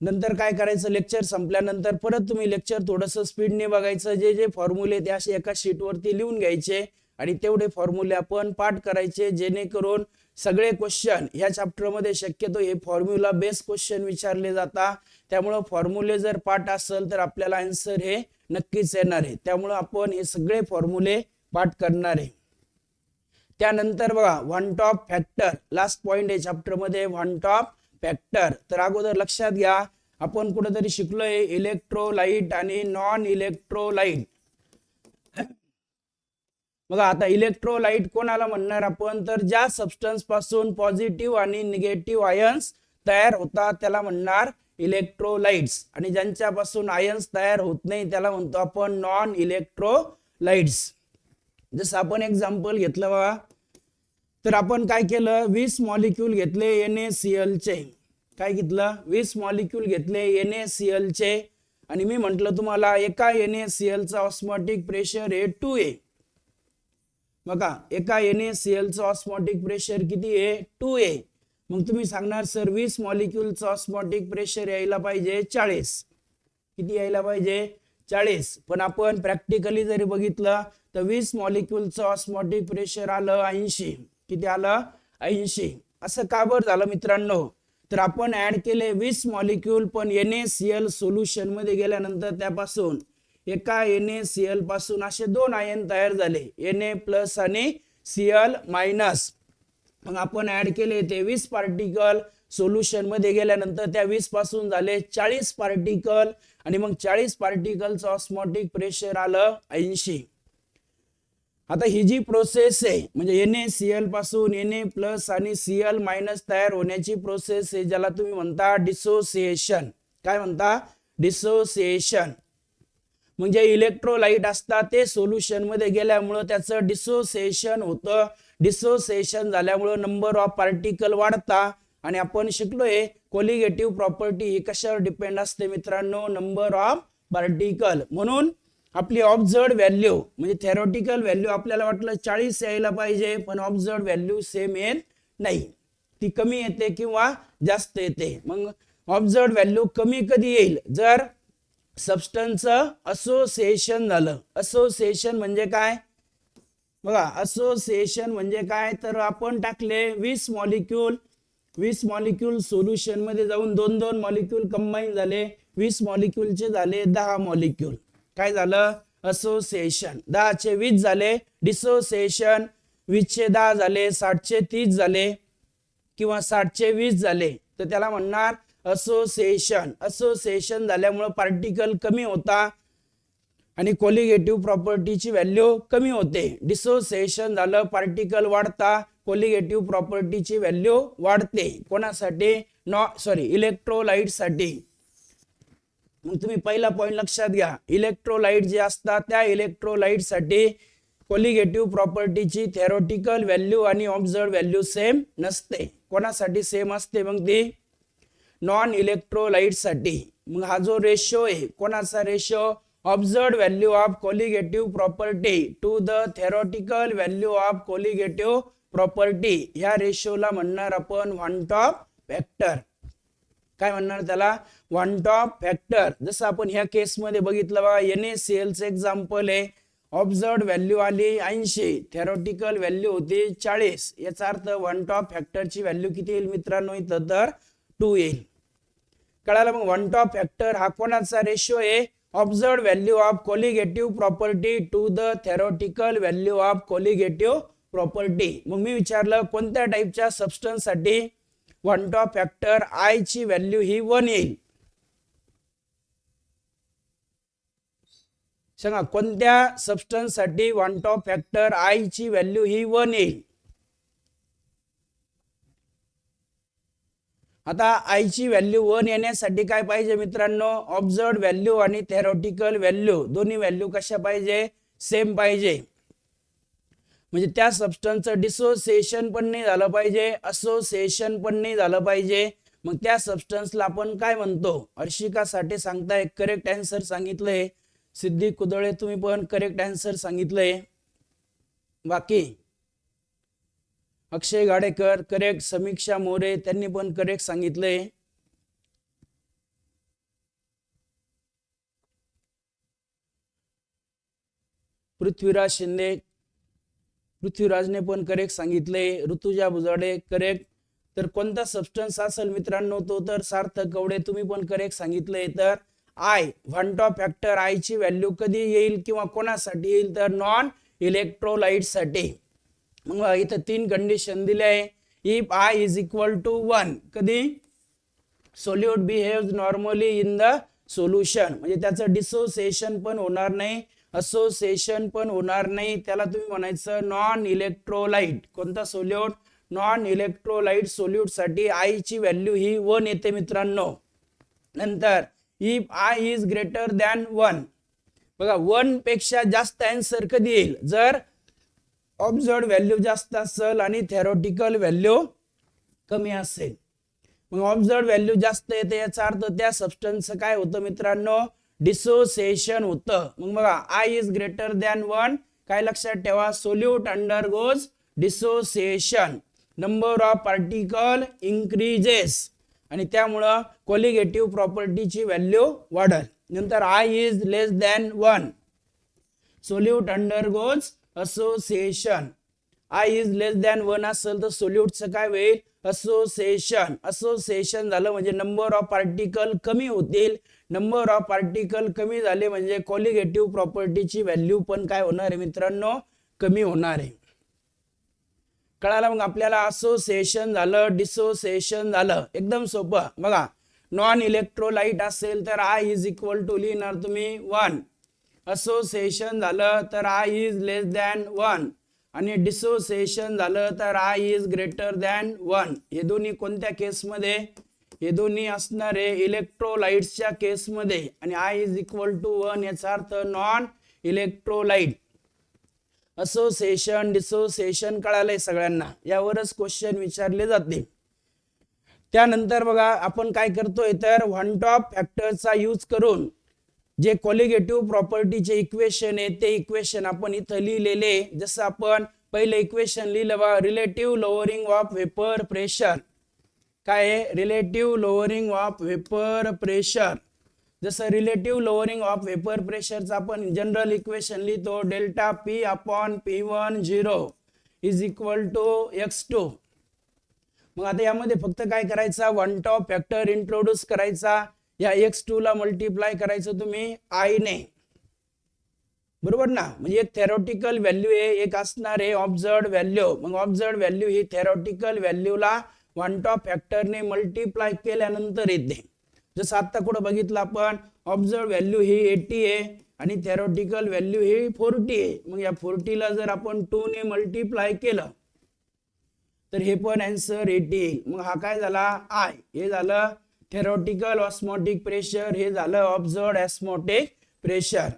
नंतर काय करायचं, लेक्चर संपल्यानंतर परत तुम्ही लेक्चर थोडंसं स्पीडने बघायचं, जे जे फॉर्म्युले ते असे एका शीटवरती लिहून घ्यायचे आणि तेवढे फॉर्म्युले आपण पाठ करायचे, जेणेकरून सगळे क्वेश्चन ह्या चॅप्टर मध्ये शक्यतो हे फॉर्म्युला बेस क्वेश्चन विचारले जातात. त्यामुळे फॉर्म्युले जर पाठ असेल तर आपल्याला आन्सर हे नक्कीच येणार आहे. त्यामुळे आपण हे सगळे फॉर्म्युले पाठ करणार आहे. त्यानंतर बघा one Hoff factor, last point आहे चॅप्टर मध्ये वन टॉप फॅक्टर. तर अगोदर लक्षात घ्या आपण कुठेतरी शिकलोय इलेक्ट्रोलाइट आणि नॉन इलेक्ट्रोलाइट. बघा आता इलेक्ट्रोलाइट कोणाला म्हणणार आपण, तर ज्या सबस्टन्स पासून पॉझिटिव्ह आणि निगेटिव्ह आयन्स तयार होतात त्याला म्हणणार इलेक्ट्रोलाइट्स, आणि ज्यांच्यापासून आयन्स तयार होत नाही त्याला म्हणतो आपण नॉन इलेक्ट्रोलाइट्स. जसं आपण एक्झाम्पल घेतलं बघा, तर आपण काय केलं 20 मॉलिक्यूल घेतले NaCl चे. काय घेतलं? 20 मॉलिक्यूल घेतले NaCl चे, आणि मी म्हंटल तुम्हाला एका NaCl चा ऑस्मॉटिक प्रेशर आहे 2A. बघा एका NaCl चा ऑस्मॉटिक प्रेशर किती आहे? 2A. मग तुम्ही सांगणार सर 20 मॉलिक्यूलचा ऑस्मॉटिक प्रेशर यायला पाहिजे 40. किती यायला पाहिजे? 40. पण आपण प्रॅक्टिकली जरी बघितलं तर 20 मॉलिक्यूलचं ऑस्मॉटिक प्रेशर आलं 80. किती आलं? 80. असं का बरं झालं मित्रांनो, तर आपण ऍड केले 20 मॉलिक्यूल, पण NaCl सोल्युशन मध्ये गेल्यानंतर त्यापासून एका NaCl पासून असे 2 आयन तयार झाले, Na+ आणि Cl-. मग आपण ऍड केले ते 20 पार्टिकल, सोल्युशन मध्ये गेल्यानंतर त्या 20 पासून झाले 40 पार्टिकल, आणि मग 40 पार्टिकलचं ऑस्मोटिक प्रेशर आलं 80. आता ही जी प्रोसेस आहे म्हणजे NaCl पासून Na+ आणि Cl- तयार होण्याची प्रोसेस आहे, ज्याला तुम्ही म्हणता डिसोसिएशन. काय म्हणता? डिसोसिएशन. म्हणजे इलेक्ट्रोलाइट असतात ते सोल्युशन मध्ये गेल्यामुळे त्याचं डिसोसिएशन होतं. डिसोसिएशन झाल्यामुळे नंबर ऑफ पार्टिकल वाढता, आणि आपण शिकलोय कोलिगेटिव्ह प्रॉपर्टी ही कशावर डिपेंड असते मित्रांनो? Number of particle. म्हणून आपली ऑब्झर्व्ड व्हॅल्यू म्हणजे थेरोटिकल व्हॅल्यू आपल्याला वाटलं 40 यायला पाहिजे, पण ऑब्झर्व्ड व्हॅल्यू सेम येत नाही, ती कमी येते किंवा जास्त येते. मग ऑब्झर्व्ड व्हॅल्यू कमी कधी येईल? जर सबस्टन्सचं असोसिएशन झालं. असोसिएशन म्हणजे काय बघा, असोसिएशन म्हणजे काय, तर आपण टाकले 20 मॉलिक्यूल, 20 मॉलिक्यूल सोल्युशन मध्ये जाऊन 2-2 मॉलिक्यूल कंबाईन झाले, 20 मॉलिक्यूलचे झाले 10 मॉलिक्यूल. काय झालं? असोसिएशन. 10 चे 20 झाले डिसोसिएशन, 20 चे 10 झाले, 60 चे 30 झाले किंवा 60 चे 20 झाले, तर त्याला म्हणणार असोसिएशन. असोसिएशन झाल्यामुळे पार्टिकल कमी होता आणि कोलिगेटिव्ह प्रॉपर्टीची व्हॅल्यू कमी होते. डिसोसिएशन झालं, पार्टिकल वाढता, कोलिगेटिव्ह प्रॉपर्टीची व्हॅल्यू वाढते. कोणासाठी? इलेक्ट्रोलाइट साठी. मग तुम्ही पहिला पॉइंट लक्षात घ्या, इलेक्ट्रोलाइट जे असतात त्या इलेक्ट्रोलाइट साठी कोलिगेटिव्ह प्रॉपर्टीची थेरोटिकल व्हॅल्यू आणि ऑब्झर्व्ड व्हॅल्यू सेम नसते. कोणासाठी सेम असते? मग ती नॉन इलेक्ट्रोलाइट साठी. मग हा जो रेशो आहे, कोणाचा ratio? Observed value of colligative property to the theoretical value of colligative property. ह्या रेशोला म्हणणार आपण वन टॉप फॅक्टर. काय म्हणणार त्याला? Van't Hoff factor. जसं आपण ह्या केस मध्ये बघितलं बघा, NaCl चे एक्झाम्पल आहे. ऑब्झर्व्ड व्हॅल्यू आली 80, थेरोटिकल व्हॅल्यू होती 40. याचा अर्थ वन टॉप फॅक्टरची व्हॅल्यू किती येईल मित्रांनो? इथं तर 2 येईल. कळालं? मग वन टॉप फॅक्टर हा कोणाचा रेशो आहे? Observed value of colligative property to the theoretical value of colligative property. मग मी विचारलं कोणत्या टाईपच्या सबस्टन्स साठी वन टॉप फॅक्टर I ची व्हॅल्यू ही 1 येईल? सांगा, कोणत्या सबस्टन्स साठी वन टॉप फॅक्टर I ची व्हॅल्यू ही 1 येईल? आता I ची व्हॅल्यू 1 येण्यासाठी काय पाहिजे मित्रांनो? ऑब्झर्व्ड व्हॅल्यू आणि थेरोटिकल व्हॅल्यू दोन्ही व्हॅल्यू कशा पाहिजे? सेम पाहिजे. म्हणजे त्या सबस्टन्सचं डिसोसिएशन पण नाही झालं पाहिजे, असोसिएशन पण नाही झालं पाहिजे. मग त्या सबस्टन्सला आपण काय म्हणतो? अर्शिका साठे सांगताय करेक्ट आन्सर सांगितलंय. सिद्धी कुदळे तुम्ही पण करेक्ट आन्सर सांगितलंय. बाकी अक्षय गाडेकर करेक्ट, समीक्षा मोरे त्यांनी पण करेक्ट सांगितलंय. पृथ्वीराज शिंदे, पृथ्वीराजने पण करेक्ट सांगितलंय. ऋतुजा बुजाडे करेक्ट. तर कोणता सबस्टन्स असेल मित्रांनो? तो तर सार्थक कवडे तुम्ही पण करेक्ट सांगितलंय. तर I one Hoff factor I ची व्हॅल्यू कधी येईल किंवा कोणासाठी येईल? तर नॉन इलेक्ट्रोलाइट साठी. मग इथं 3 कंडिशन दिले आहे. If I is equal to 1, कधी? Solute behaves normally in the solution, म्हणजे त्याचं डिसोसिएशन पण होणार नाही, असोसिएशन पण होणार नाही. त्याला तुम्ही म्हणायचं नॉन इलेक्ट्रोलाइट. कोणता सोल्यूट? नॉन इलेक्ट्रोलाइट सोल्यूट साठी I ची व्हॅल्यू ही 1 येते मित्रांनो. नंतर if I is greater than 1, बघा 1 पेक्षा जास्त आन्सर कधी येईल? जर ऑब्झर्व्ड व्हॅल्यू जास्त असेल आणि थेरोटिकल व्हॅल्यू कमी असेल. मग ऑब्झर्व्ड व्हॅल्यू जास्त येते याचा अर्थ त्या सबस्टन्सचं काय होतं मित्रांनो? डिसोसिएशन होतं. मग बघा I इज ग्रेटर दॅन 1, काय लक्षात ठेवा? Solute undergoes dissociation, number of particle increases, आणि त्यामुळं कोलिगेटिव्ह प्रॉपर्टीची व्हॅल्यू वाढेल. नंतर I is less than 1, solute undergoes association. I is less than 1 असेल तर सोल्यूटचं काय होईल? असोसिएशन. असोसिएशन झालं म्हणजे नंबर ऑफ पार्टिकल कमी होतील. नंबर ऑफ पार्टिकल कमी झाले म्हणजे कॉलिगेटिव्ह प्रॉपर्टीची व्हॅल्यू पण काय होणार आहे मित्रांनो, कमी होणार आहे. कळालं. मग आपल्याला असोसिएशन झालं, डिसोसिएशन झालं, एकदम सोपं. बघा, नॉन इलेक्ट्रोलाइट असेल तर I इज इक्वल टू लिहिणार तुम्ही 1. असोसिएशन झालं तर I इज लेस दॅन 1 आणि डिसोसिएशन झालं तर I इज ग्रेटर दॅन 1. हे दोन्ही कोणत्या केसमध्ये? हे दोन्ही असणार आहे इलेक्ट्रोलाइट्सच्या केसमध्ये. आणि I इज इक्वल टू 1 याचा अर्थ नॉन इलेक्ट्रोलाइट. असोसिएशन डिसोसिएशन कळालंय सगळ्यांना, यावरच क्वेश्चन विचारले जाते. त्यानंतर बघा आपण काय करतोय तर वन टॉप फॅक्टरचा यूज करून जे कॉलिगेटिव्ह प्रॉपर्टीचे इक्वेशन आहे ते इक्वेशन आपण इथं लिहिलेले. जसं आपण पहिले इक्वेशन लिहिलं बघा, relative lowering of vapour pressure. काय आहे? Relative lowering of vapour pressure. जसं रिलेटिव्ह लोअरिंग ऑफ वेपर प्रेशरचा आपण जनरल इक्वेशन लिहितो, delta P upon P1 0 is equal to x2. मग आता यामध्ये फक्त काय करायचा, वन टॉप फॅक्टर इंट्रोड्यूस करायचा. या x2 ला मल्टिप्लाय करायचं तुम्ही I ने, बरोबर ना. म्हणजे एक थेरोटिकल व्हॅल्यू आहे, एक असणार आहे ऑब्झर्व्ड व्हॅल्यू. मग ऑब्झर्व्ड व्हॅल्यू ही थेरोटिकल व्हॅल्यूला वन टॉप फॅक्टरने मल्टिप्लाय केल्यानंतर येते. जसं आता कुठं बघितलं आपण, ऑब्झर्व्ड व्हॅल्यू ही 80 आहे आणि थेरोटिकल व्हॅल्यू ही 40 आहे. मग या 40 ला जर आपण 2 ने मल्टिप्लाय केलं तर हे पण आन्सर 80 येईल. मग हा काय झाला I. हे झालं थेरोटिकल ऑस्मोटिक प्रेशर, हे झालं ऑब्झर्व्ड ऑस्मोटिक प्रेशर.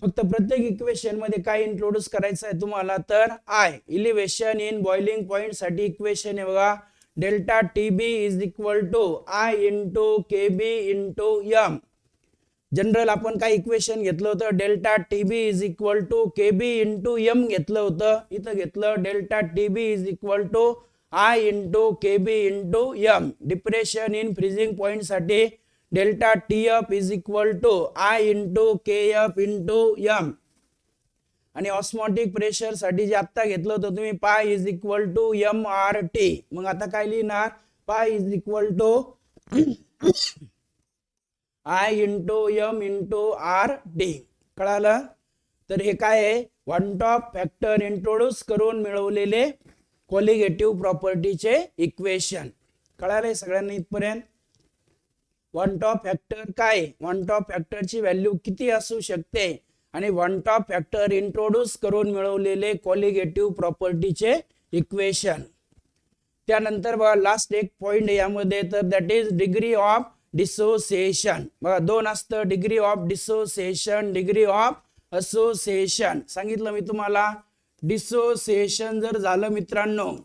फक्त प्रत्येक इक्वेशन मध्ये काय इंट्रोड्यूस करायचं आहे तुम्हाला तर I. Elevation in boiling point साठी इक्वेशन आहे बघा, delta TB is equal to I into KB into M. General आपण काय इक्वेशन घेतलं होतं, delta TB is equal to KB into M घेतलं होतं. इथं घेतलं delta TB is equal to I into KB into M. Depression in freezing point साठी delta TF is equal to I into KF into M. आणि osmotic pressure साठी जे आता घेतलं होतं तुम्ही, पाय इज इक्वल टू MRT. मग आता काय लिहिणार, pi is equal to I into M into RT. कळालं. तर हे काय आहे, वन टॉप फॅक्टर इंट्रोड्यूस करून मिळवलेले कॉलिगेटिव्ह प्रॉपर्टीचे इक्वेशन. कळालंय सगळ्यांना इथपर्यंत. वन टॉप फॅक्टर काय, वन टॉप फॅक्टरची व्हॅल्यू किती असू शकते आणि वन टॉप फॅक्टर इंट्रोड्यूस करून मिळवलेले कॉलिगेटिव्ह प्रॉपर्टीचे इक्वेशन. त्यानंतर बघा लास्ट एक पॉइंट यामध्ये, तर that is degree of dissociation. बघा दोन असतं, degree of dissociation, degree of association. सांगितलं मी तुम्हाला, डिसोसिएशन जर झालं मित्रांनो,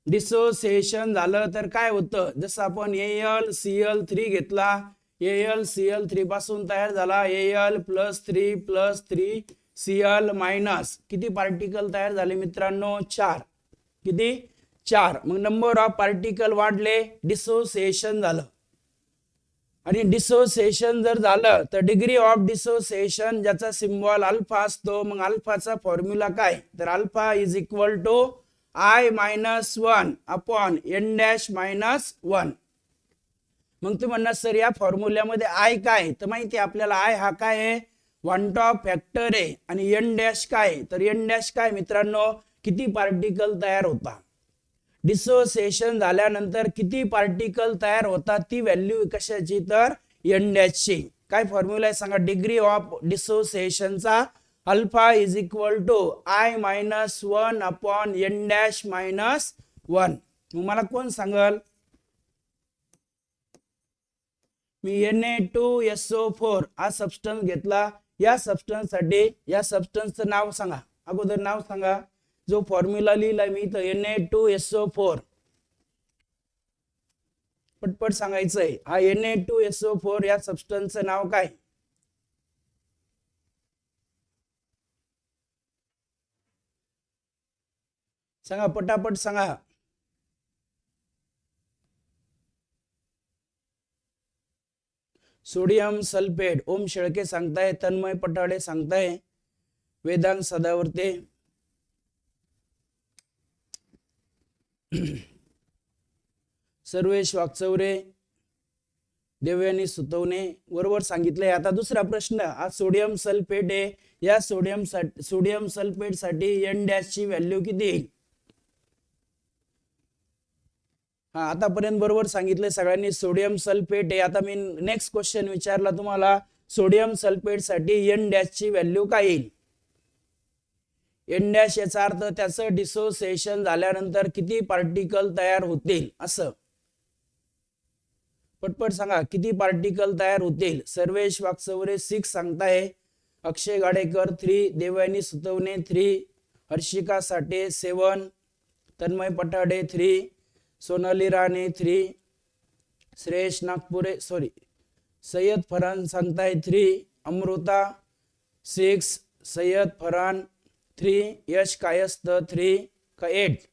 डिसोसिएशन झालं तर काय होतं, जसं आपण AlCl3 घेतला, AlCl3 पासून तयार झाला Al+3+3Cl मायनस. किती पार्टिकल तयार झाले मित्रांनो, 4. किती? 4. मग नंबर ऑफ पार्टिकल वाढले, डिसोसिएशन झालं. आणि डिसोसिएशन जर झालं तर डिग्री ऑफ डिसोसिएशन ज्याचा सिम्बॉल अल्फा असतो, मग अल्फाचा फॉर्म्युला काय तर alpha is equal to I-1 upon N-1. मग तुम्ही म्हणणार सर या फॉर्म्युल्यामध्ये I काय, तर माहिती आहे आपल्याला I हा काय आहे, वन टॉप फॅक्टर आहे. आणि N- काय, तर N- काय मित्रांनो, किती पार्टिकल तयार होता, डिसोसिएशन झाल्यानंतर किती पार्टिकल तयार होतात ती व्हॅल्यू कशाची तर N- ची. काय फॉर्म्युला आहे सांगा, डिग्री ऑफ डिसोसिएशनचा alpha is equal to I-1 upon N-1. मग मला कोण सांगल, मी Na2SO4 हा सबस्टन्स घेतला. या सबस्टन्स साठी या सबस्टन्सचं नाव सांगा, अगोदर नाव सांगा. जो फॉर्म्युला लिहिलाय मी इथं Na2SO4, पटपट सांगायचंय. हा Na2SO4 या सबस्टन्सचं नाव काय, सांगा पटापट सांगा. Sodium sulphate. ओम शेळके सांगताय, तन्मय पटाडे सांगताय, वेदांत सदावर्ते. सर्वेश वाकचौरे, देवयानी सुतवणे बरोबर सांगितलंय. आता दुसरा प्रश्न, हा सोडियम सल्फेट आहे. या सोडियम सल्फेट साठी एन डॅश ची व्हॅल्यू किती येईल? हा, आतापर्यंत बरोबर सांगितलंय सगळ्यांनी सोडियम सल्फेट आहे. आता मी नेक्स्ट क्वेश्चन विचारला तुम्हाला, सोडियम सल्फेट साठी एन डॅश ची व्हॅल्यू काय येईल? एन डॅश याचा अर्थ त्याचं डिसोसिएशन झाल्यानंतर किती पार्टिकल तयार होतील असं. पटपट सांगा किती पार्टिकल तयार होतील. सर्वेश वाकचौरे 6 सांगताय, अक्षय गाडेकर 3, देवयानी सुतवणे 3, हर्षिका साठे 7, तन्मय पठाडे 3, सोनाली राणे 3, श्रेयश नागपुरे सय्यद फरहान सांगताय 3, अमृता 6, सय्यद फरहान 3, यश कायस्थ 3 का 8.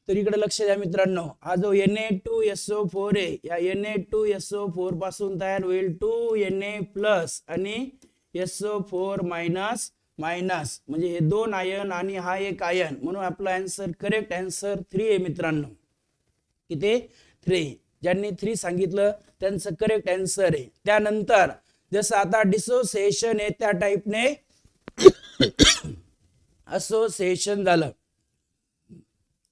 तर इकडे लक्ष द्या मित्रांनो, हा जो Na2SO4 आहे, या Na2SO4 पासून तयार होईल 2Na+ आणि SO4- म्हणजे हे 2 आयन आणि हा 1 आयन, म्हणून आपला आन्सर करेक्ट आन्सर 3 आहे मित्रांनो. किती? 3. ज्यांनी 3 सांगितलं त्यांचं करेक्ट आन्सर आहे. त्यानंतर जसं आता डिसोसिएशन आहे त्या टाइपने असोसिएशन झालं.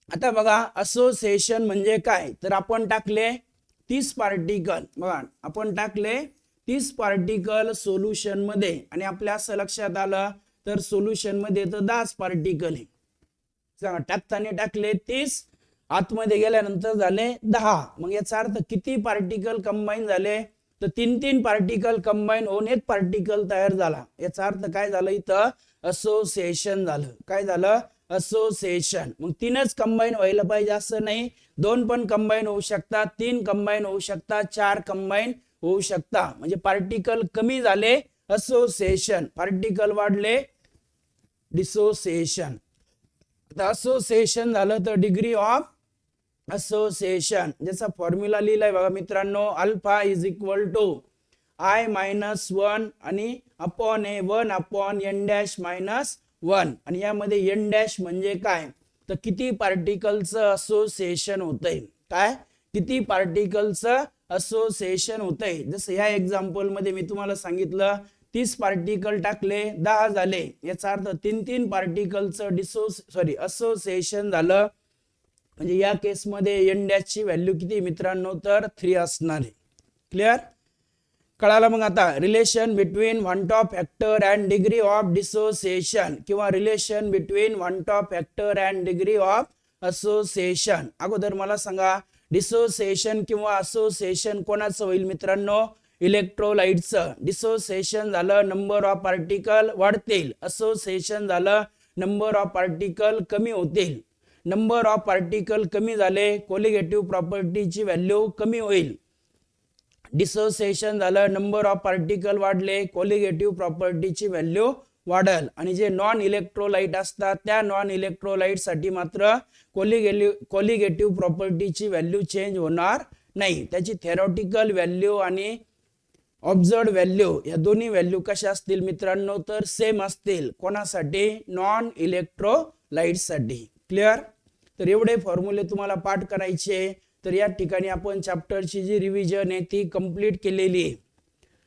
आता बघा असोसिएशन म्हणजे काय, तर आपण टाकले 30 पार्टिकल, बघा आपण टाकले 30 पार्टिकल सोल्युशन मध्ये आणि आपल्या असं लक्षात आलं तर सोल्युशन मध्ये तर 10 पार्टिकल आहे. टाकताना टाकले 30, आतमध्ये गेल्यानंतर झाले 10. मग याचा अर्थ किती पार्टिकल कंबाईन झाले, तर 3 पार्टिकल कंबाईन होऊन 1 पार्टिकल तयार झाला. याचा अर्थ काय झालं, इथं असोसिएशन झालं. काय झालं? असोसिएशन. मग 3च कंबाईन व्हायला पाहिजे असं नाही, 2 पण कंबाईन होऊ शकतात, 3 कंबाईन होऊ शकतात, 4 कंबाईन होऊ शकतात. म्हणजे पार्टिकल कमी झाले असोसिएशन, पार्टिकल वाढले डिसोसिएशन. आता असोसिएशन झालं तर डिग्री ऑफ असोसिएशन, ज्याचा फॉर्म्युला लिहिलाय बघा मित्रांनो, alpha is equal to I-1 आणि अपॉन ए 1/n-1, आणि यामध्ये n डॅश म्हणजे काय, तर किती पार्टिकलचं असोसिएशन होतंय. काय? किती पार्टिकलचं असोसिएशन होतंय. जसं या एक्झाम्पल मध्ये मी तुम्हाला सांगितलं 30 पार्टिकल टाकले 10 झाले. याचा अर्थ 3 पार्टिकलचं असोसिएशन झालं. म्हणजे या केस मध्ये n डॅश ची व्हॅल्यू किती मित्रांनो, तर 3 असणार आहे. क्लिअर? कळालं? मग आता relation between van't Hoff factor and degree of dissociation किंवा relation between van't Hoff factor and degree of association. अगोदर मला सांगा, डिसोसिएशन किंवा असोसिएशन कोणाचं होईल मित्रांनो? इलेक्ट्रोलाइटचं. डिसोसिएशन झालं नंबर ऑफ पार्टिकल वाढतील, असोसिएशन झालं नंबर ऑफ पार्टिकल कमी होतील. नंबर ऑफ पार्टिकल कमी झाले, कोलिगेटिव्ह प्रॉपर्टीची व्हॅल्यू कमी होईल. डिसोसिएशन झालं नंबर ऑफ पार्टिकल वाढले, कोलिगेटिव्ह प्रॉपर्टीची व्हॅल्यू वाढेल. आणि जे नॉन इलेक्ट्रोलाइट असतात त्या नॉन इलेक्ट्रोलाइट साठी मात्र कोलिगेटिव्ह प्रॉपर्टीची व्हॅल्यू चेंज होणार नाही. त्याची थेरॉटिकल व्हॅल्यू आणि ऑब्झर्व्ड व्हॅल्यू या दोन्ही व्हॅल्यू कशा असतील मित्रांनो, तर सेम असतील. कोणासाठी? नॉन इलेक्ट्रोलाइट साठी. क्लिअर? तर एवढे फॉर्म्युले तुम्हाला पाठ करायचे. तर या ठिकाणी आपण चॅप्टरची जी रिव्हिजन आहे ती कंप्लीट केलेली आहे.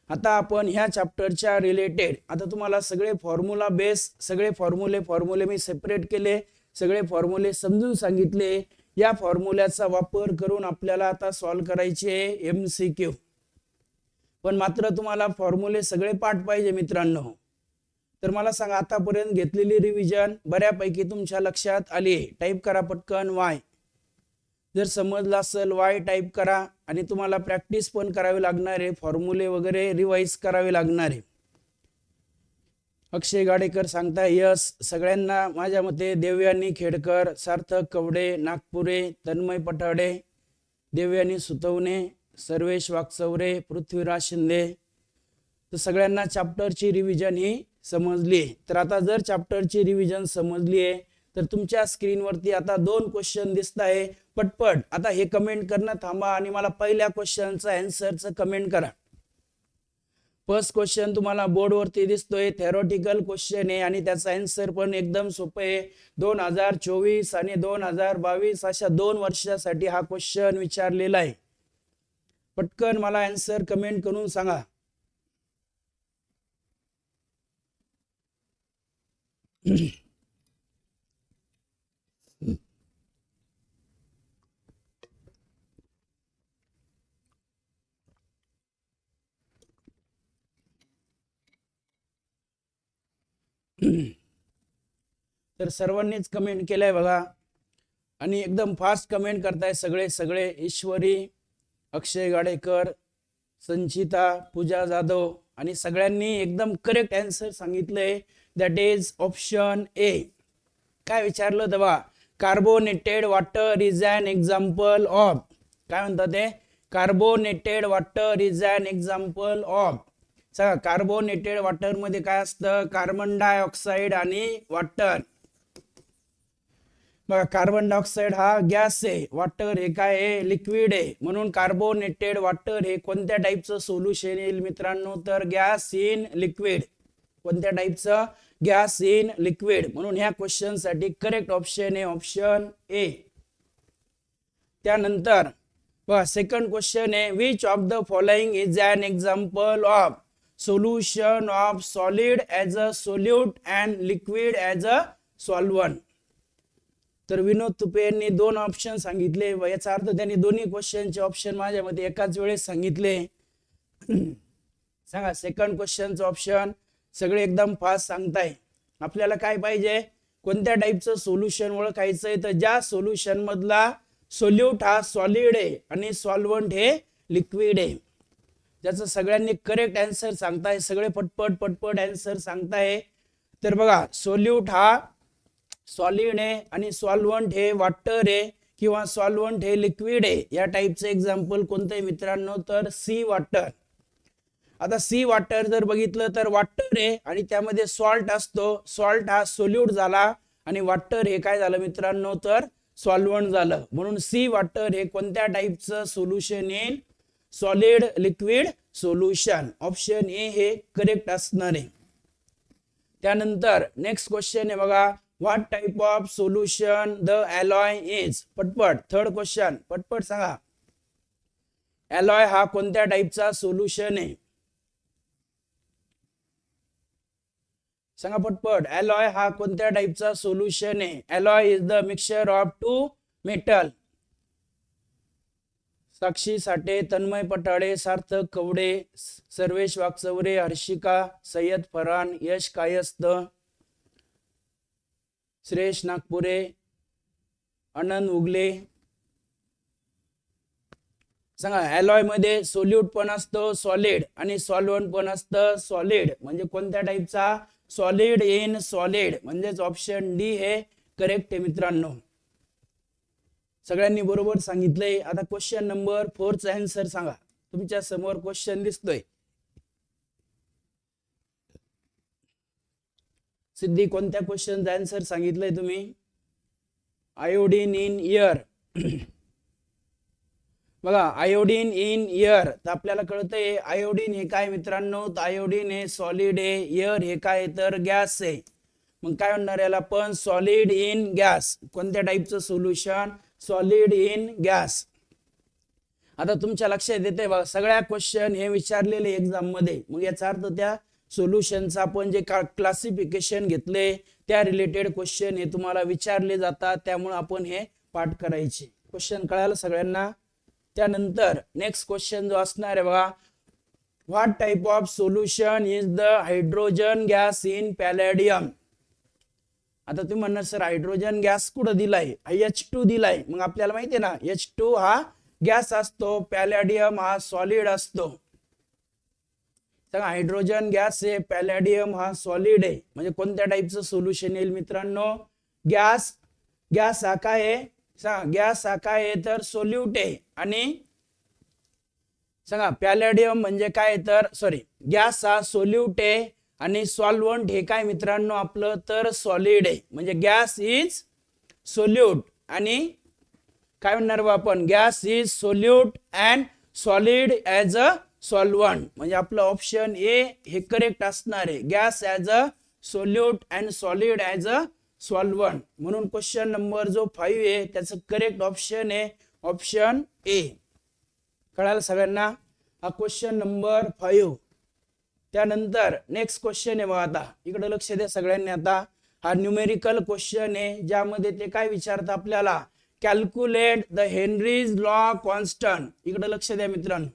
आता आपण ह्या चॅप्टरच्या रिलेटेड आता तुम्हाला सगळे फॉर्म्युला बेस, सगळे फॉर्म्युले मी सेपरेट केले, सगळे फॉर्म्युले समजून सांगितले. या फॉर्म्युल्याचा वापर करून आपल्याला आता सॉल्व करायचे MCQ. पण मात्र तुम्हाला फॉर्म्युले सगळे पाठ पाहिजे मित्रांनो. तर मला सांगा, आतापर्यंत घेतलेली रिव्हिजन बऱ्यापैकी तुमच्या लक्षात आली. टाईप करा पटकन Y. जर समजलं असेल Y टाईप करा. आणि तुम्हाला प्रॅक्टिस पण करावी लागणार आहे, फॉर्म्युले वगैरे रिवाइज करावे लागणार आहे. अक्षय गाडेकर सांगताय यस. सगळ्यांना माझ्या मते देवयानी खेडकर, सार्थक कवडे, नागपुरे, तन्मय पठाडे, देवयानी सुतवणे, सर्वेश वाकचौरे, पृथ्वीराज शिंदे. तर सगळ्यांना चॅप्टरची रिव्हिजन ही समजली. तर आता जर चॅप्टरची रिव्हिजन समजली आहे तर तुमच्या स्क्रीनवरती आता 2 क्वेश्चन दिसत आहे. पटपट आता हे कमेंट करणं थांबा आणि मला पहिल्या क्वेश्चनचा आन्सरचं कमेंट करा. फर्स्ट क्वेश्चन तुम्हाला बोर्डवरती दिसतोय, थेरोटिकल क्वेश्चन आहे आणि त्याचा आन्सर पण एकदम सोपं आहे. 2024 आणि 2022 अशा 2 वर्षासाठी हा क्वेश्चन विचारलेला आहे. पटकन मला आन्सर कमेंट करून सांगा. तर सर्वांनीच कमेंट केलंय बघा आणि एकदम फास्ट कमेंट करताय सगळे. ईश्वरी, अक्षय गाडेकर, संचिता, पूजा जाधव आणि सगळ्यांनी एकदम करेक्ट आन्सर सांगितलंय. That is option A. काय विचारलं तेव्हा? Carbonated water is an example of. काय म्हणतात ते? Carbonated water is an example of. सांगा, कार्बोनेटेड वॉटर मध्ये काय असतं? कार्बन डायऑक्साइड आणि वॉटर. बघा, कार्बन डायऑक्साइड हा गॅस आहे, वॉटर हे काय आहे? लिक्विड आहे. म्हणून कार्बोनेटेड वॉटर हे कोणत्या टाईपचं सोल्युशन येईल मित्रांनो? तर गॅस इन लिक्विड. कोणत्या टाईपचं? Gas in liquid. म्हणून ह्या क्वेश्चन साठी करेक्ट ऑप्शन आहे ऑप्शन ए. त्यानंतर बघा, सेकंड क्वेश्चन आहे, which of the following is an example of solution of solid as a solute and liquid as a solvent. तर विनोद तुपे यांनी 2 ऑप्शन सांगितले. याचा अर्थ त्यांनी दोन्ही क्वेश्चनचे ऑप्शन माझ्यामध्ये एकाच वेळेस सांगितले. सांगा, सेकंड क्वेश्चनचं ऑप्शन. सगळे एकदम फास्ट सांगताय. आपल्याला काय पाहिजे? कोणत्या टाईपचं सोल्युशन ओळखायचंय? तर ज्या सोल्युशन मधला सोल्यूट हा सॉलिड आहे आणि सॉल्वंट हे लिक्विड आहे. ज्याचं सगळ्यांनी करेक्ट आन्सर सांगताय. सगळे पटपट आन्सर सांगताय. तर बघा, सोल्यूट हा सॉलिड आहे आणि सॉल्वंट हे वॉटर आहे किंवा सॉल्वंट हे लिक्विड आहे. या टाईपचं एक्झाम्पल कोणतं आहे मित्रांनो? तर सी वॉटर. आता सी वॉटर जर बघितलं तर वॉटर आहे आणि त्यामध्ये सॉल्ट असतो. सॉल्ट हा सोल्यूट झाला आणि वॉटर हे काय झालं मित्रांनो? तर सॉल्वंट झालं. म्हणून सी वॉटर हे कोणत्या टाईपचं सोल्युशन येईल? Solid liquid solution. Option A हे करेक्ट असणार आहे. त्यानंतर नेक्स्ट क्वेश्चन आहे बघा, what type of solution the alloy is. पटपट थर्ड क्वेश्चन, पटपट सांगा. अलोय हा कोणत्या टाइपचा सोल्युशन आहे? सांगा पटपट. अलोय हा कोणत्या टाइपचा सोल्युशन आहे? Alloy is the mixture of 2 metal. Sakshi Sathe, Tanmay Patale, Sarthak Kawade, Sarvesh Wakchaure, Harshika, Sayyad Farhan, Yash Kayastha, Shreyash Nagpure, Anand Ugale. सांगा, अलोय मध्ये सोल्यूट पण असतो सॉलिड आणि सॉल्वंट पण असतं सॉलिड. म्हणजे कोणत्या टाईपचा? Solid in solid. म्हणजेच ऑप्शन डी हे करेक्ट आहे मित्रांनो. सगळ्यांनी बरोबर सांगितलंय. आता क्वेश्चन नंबर 4 चा आन्सर सांगा. तुमच्या समोर क्वेश्चन दिसतोय. सिद्धी, कोणत्या क्वेश्चनचा आन्सर सांगितलंय तुम्ही? Iodine in air. बघा, आयोडीन इन एअर. तर आपल्याला कळतंय आयोडीन हे काय मित्रांनो? तर आयोडीन हे सॉलिड आहे, एअर हे काय तर गॅस आहे. मग काय म्हणणार याला? पण सॉलिड इन गॅस. कोणत्या टाईपचं सोल्युशन? Solid in gas. आता तुमच्या लक्षात येते बघा, सगळ्या क्वेश्चन हे विचारलेले एक्झाम मध्ये. मग याचा अर्थ त्या सोल्युशनचं आपण जे क्लासिफिकेशन घेतले त्या रिलेटेड क्वेश्चन हे तुम्हाला विचारले जातात. त्यामुळे आपण हे पाठ करायचे. क्वेश्चन कळालं सगळ्यांना? त्यानंतर नेक्स्ट क्वेश्चन जो असणार आहे बघा, what type of solution is the hydrogen gas in palladium. आता तुम्ही म्हणणार सर हायड्रोजन गॅस कुठं दिलाय? H2 दिलाय. मग आपल्याला माहिती आहे ना, H2 हा गॅस असतो, पॅलेडियम हा सॉलिड असतो. सांगा, हायड्रोजन गॅस आहे, पॅलेडियम हा सॉलिड आहे. म्हणजे कोणत्या टाईपचं सोल्युशन येईल मित्रांनो? गॅस. गॅस हा काय आहे? सांगा, गॅस हा काय आहे? तर सोल्यूट आहे. आणि सांगा, पॅलेडियम म्हणजे काय? तर सॉरी, गॅस हा सोल्यूट आहे आणि सॉल्वंट हे काय मित्रांनो आपलं? तर सॉलिड आहे. म्हणजे गॅस इज सोल्यूट आणि काय म्हणणार बा आपण? Gas is solute and solid as a solvent म्हणजे आपलं ऑप्शन ए हे करेक्ट असणार आहे. Gas as a solute and solid as a solvent. म्हणून क्वेश्चन नंबर जो 5 आहे त्याचं करेक्ट ऑप्शन आहे ऑप्शन ए. कळालं सगळ्यांना? हा क्वेश्चन नंबर 5. त्यानंतर नेक्स्ट क्वेश्चन आहे बघा. आता इकडे लक्ष द्या सगळ्यांनी. आता हा न्यूमेरिकल क्वेश्चन आहे ज्यामध्ये ते काय विचारतात आपल्याला, calculate the Henry's law constant. इकडे लक्ष द्या मित्रांनो,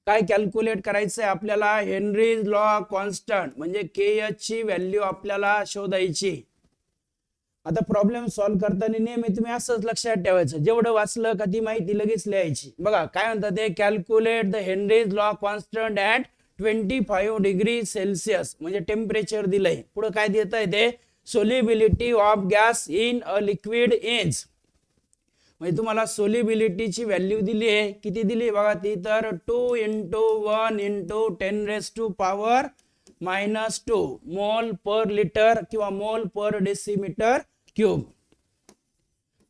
काय कॅल्क्युलेट करायचंय आपल्याला, हेनरीज लॉ कॉन्स्टंट म्हणजे के ची व्हॅल्यू आपल्याला शोधायची. आता प्रॉब्लेम सॉल्व्ह करताना नेहमी तुम्ही असंच लक्षात ठेवायचं, जेवढं वाचलं का ती माहिती लगेच लिहायची. बघा काय म्हणतात ते, calculate the Henry's law constant at 25 degree Celsius म्हणजे टेम्परेचर दिलंय. पुढे काय देत आहे ते, solubility of gas in a liquid is. म्हणजे तुम्हाला सोल्युबिलिटीची व्हॅल्यू दिली आहे, किती दिली बघा ती, तर 2 × 1 × 10⁻² मोल पर लिटर किंवा मोल पर डेसिमीटर क्यूब.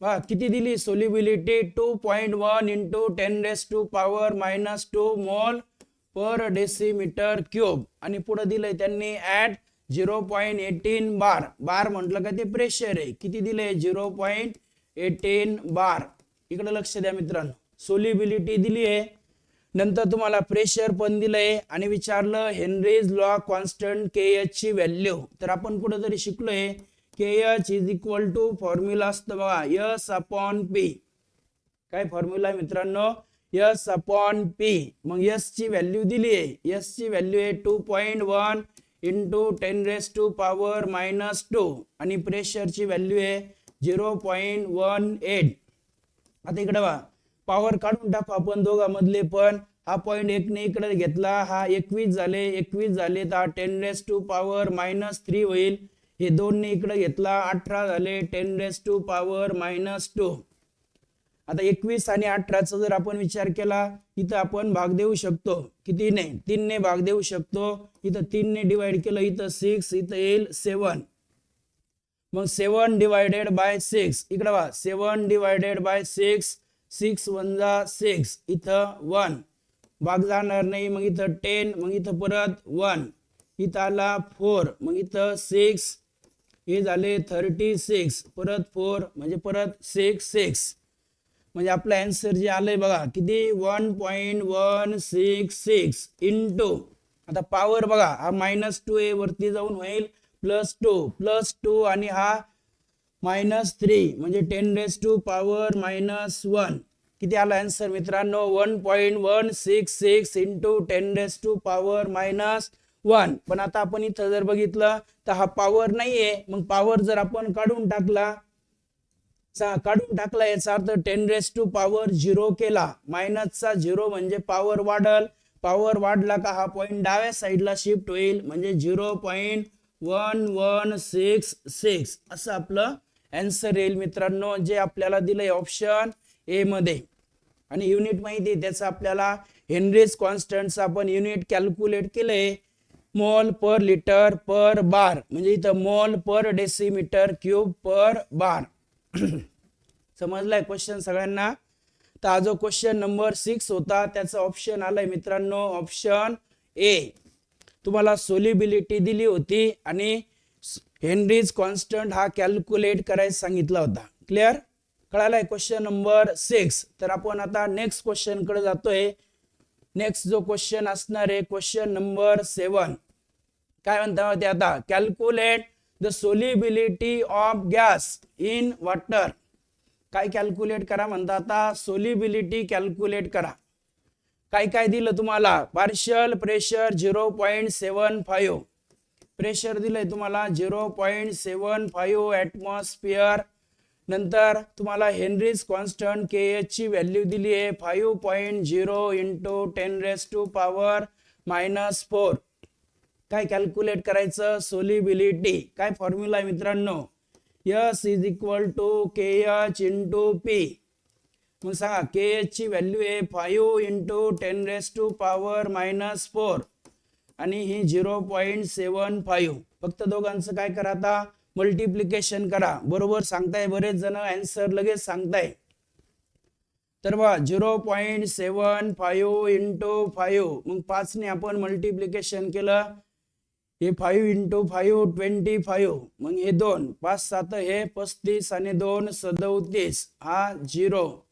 बघा किती दिली सोल्युबिलिटी, 2.1 × 10⁻² मोल पर डेसिमीटर क्यूब. आणि पुढे दिलंय त्यांनी ॲट 0.18 बार. बार म्हटलं का ते प्रेशर आहे, किती दिले 0.18 बार. इकडे लक्ष द्या मित्रांनो, सोल्युबिलिटी दिली आहे, नंतर तुम्हाला प्रेशर पण दिलंय आणि विचारलं हेनरीज लॉ कॉन्स्टंट के ची व्हॅल्यू. तर आपण कुठेतरी शिकलोय K H is equal to formula असतं बघा S/P. काय फॉर्म्युला आहे मित्रांनो, S/P. मग S ची व्हॅल्यू दिली आहे, S ची व्हॅल्यू आहे 2.1 × 10⁻² आणि प्रेशरची व्हॅल्यू आहे 0.18. आता इकडे बघा पॉवर काढून टाकू आपण दोघांमधले पण. हा पॉईंट 1 ने इकडे घेतला, हा 21 झाले, 21 झाले तर 10⁻³ होईल. हे 2 ने इकडे घेतला, 18 झाले, 10⁻². आता 21 आणि 18चा जर आपण विचार केला, इथं आपण भाग देऊ शकतो, किती ने, 3 ने भाग देऊ शकतो. इथं 3 ने डिवाइड केलं, इथं 6, इथं येईल 7. मग 7 डिवायडेड बाय 6, इकडे बघा 7 डिवायडेड बाय 6, 6 × 1 = 6, इथं 1 भाग जाणार नाही. मग इथं 10, मग इथं परत 1, इथं आला 4, मग इथं 6, हे झाले 36, परत 4 म्हणजे परत 6. म्हणजे आपलं आन्सर जे आलंय बघा किती, 1.166 इंटू, आता पॉवर बघा हा -2 आहे, वरती जाऊन होईल +2 आणि हा -3 म्हणजे 10⁻⁻1. किती आला आन्सर मित्रांनो, 1.166 इंटू 10⁻⁻1. पण आता आपण इथं जर बघितलं तर हा पॉवर नाहीये. मग पॉवर जर आपण काढून टाकला याचा अर्थ 10⁻0 केला, मायनसचा 0 म्हणजे पॉवर वाढल, पॉवर वाढला का हा पॉइंट डाव्या साईडला शिफ्ट होईल म्हणजे 0.1166 असं आपलं आन्सर येईल मित्रांनो, जे आपल्याला दिलंय ऑप्शन ए मध्ये. आणि युनिट माहिती आहे त्याचं आपल्याला, हेनरीज कॉन्स्टंटचं आपण युनिट कॅल्क्युलेट केलंय मोल पर लिटर पर बार, म्हणजे इथं मोल पर डेसिमीटर क्यूब पर बार. समजलाय क्वेश्चन सगळ्यांना? तर हा जो क्वेश्चन नंबर 6 होता त्याचा ऑप्शन आलाय मित्रांनो ऑप्शन ए. तुम्हाला सोल्युबिलिटी दिली होती आणि हेनरीज कॉन्स्टंट हा कॅल्क्युलेट करायला सांगितला होता. क्लिअर? कळालाय क्वेश्चन नंबर 6. तर आपण आता नेक्स्ट क्वेश्चन कडे जातोय. नेक्स्ट जो क्वेश्चन असणार आहे क्वेश्चन नंबर 7. काय म्हणता ते आता, calculate the solubility of gas in water. काय कॅल्क्युलेट करा म्हणता आता, सोल्युबिलिटी कॅल्क्युलेट करा. काय काय दिलं तुम्हाला, पार्शियल प्रेशर 0.75, प्रेशर दिलंय तुम्हाला 0.75 ॲटमॉस्फिअर. नंतर तुम्हाला हेनरीज कॉन्स्टंट के एच ची व्हॅल्यू दिली आहे 5.0 × 10⁻⁻4. काय कॅल्क्युलेट करायचं, सोल्युबिलिटी. काय फॉर्म्युला आहे मित्रांनो, S is equal to KH × P. मग सांगा KH ची व्हॅल्यू आहे 5 × 10⁻⁻4 आणि ही 0.75. फक्त दोघांचं काय करा आता, मल्टिप्लिकेशन करा. बरोबर सांगताय बरेच जण, आन्सर लगेच सांगताय. तर बघा 0.75 इंटू 5, मग 5ने आपण मल्टिप्लिकेशन केलं, हे 5 इंटू 5 25, मग हे 2 5 7 हे 35 आणि 2 37, हा 0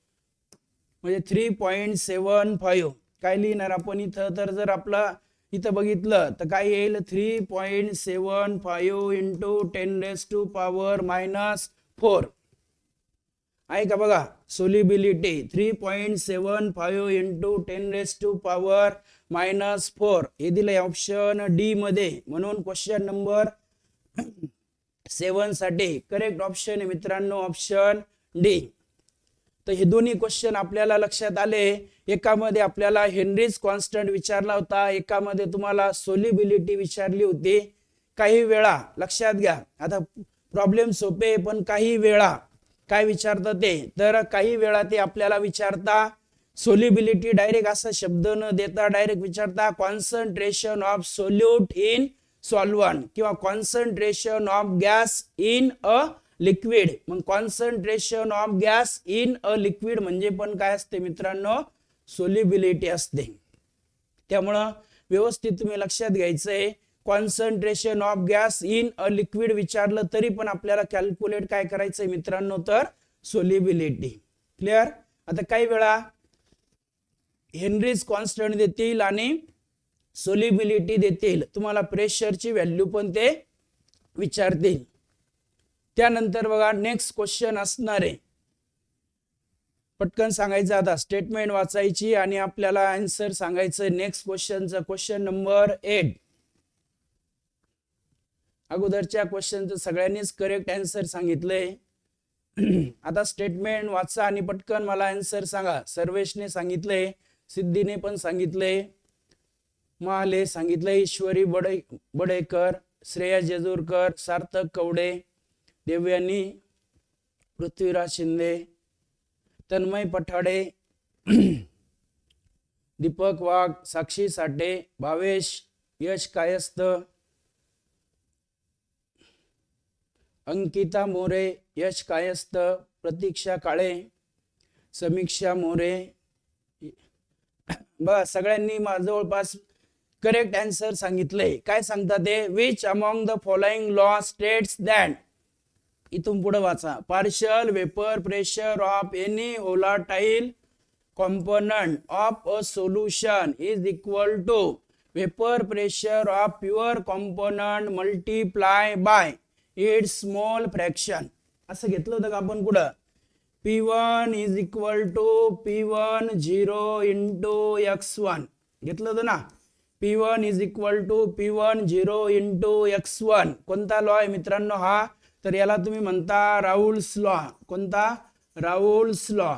म्हणजे 3.75. काय लिहिणार आपण इथं, तर जर आपला इथं बघितलं तर काय येईल, 3.75 इंटू 10⁻⁻⁴ आहे का बघा. सोल्युबिलिटी 3.75 इंटू 10⁻⁻⁴ हे दिलंय ऑप्शन डी मध्ये. म्हणून क्वेश्चन नंबर 7 साठी करेक्ट ऑप्शन आहे मित्रांनो ऑप्शन डी. तर हे दोन्ही क्वेश्चन आपल्याला लक्षात आले. एकामध्ये आपल्याला हेनरीज कॉन्स्टंट विचारला होता, एकामध्ये तुम्हाला सोल्युबिलिटी विचारली होती. काही वेळा लक्षात घ्या, आता प्रॉब्लेम सोपे पण काही वेळा काय विचारतात ते, तर काही वेळा ते आपल्याला विचारता सोल्युबिलिटी डायरेक्ट असा शब्द न देता डायरेक्ट विचारता concentration of solute in solvent किंवा concentration of gas in a liquid. मग concentration of gas in a liquid म्हणजे पण काय असते मित्रांनो, सोल्युबिलिटी असते. त्यामुळं व्यवस्थित तुम्ही लक्षात घ्यायचंय, concentration of gas in a liquid विचारलं तरी पण आपल्याला कॅल्क्युलेट काय करायचंय मित्रांनो, तर सोल्युबिलिटी. क्लिअर. आता काही वेळा हेनरीज कॉन्स्टंट देतील आणि सोल्युबिलिटी देतील, तुम्हाला प्रेशरची व्हॅल्यू पण ते विचारतील. त्यानंतर बघा नेक्स्ट क्वेश्चन असणार आहे, पटकन सांगायचं. आता स्टेटमेंट वाचायची आणि आपल्याला आन्सर सांगायचं नेक्स्ट क्वेश्चनचा. Question number 8. अगोदरच्या क्वेश्चनचं सगळ्यांनीच करेक्ट आन्सर सांगितलंय. आता स्टेटमेंट वाचा आणि पटकन मला आन्सर सांगा. सर्वेशने सांगितलंय, सिद्धीने पण सांगितलंय, महाले सांगितलंय, ईश्वरी बडेकर, श्रेया जेजूरकर, सार्थक कवडे, देवयानी, पृथ्वीराज शिंदे, तन्मय पठाडे, दीपक वाघ, साक्षी साठे, भावेश, यश कायस्थ, अंकिता मोरे, यश कायस्थ, प्रतीक्षा काळे, समीक्षा मोरे. बस सगळ्यांनी जवळपास करेक्ट आन्सर सांगितलंय. काय सांगतात ते, which among the following law states that, इथून पुढे वाचा, partial vapour pressure of any volatile component of a solution is equal to vapor pressure of pure component multiply by its small fraction. असं घेतलं होतं का आपण कुठं, P1 is equal to P10 into x1 घेतलं होतं ना. P1 is equal to P10 into x1 कोणता लॉ आहे मित्रांनो हा, तर याला तुम्ही म्हणता राऊल्स लॉ. कोणता, राऊल्स लॉ.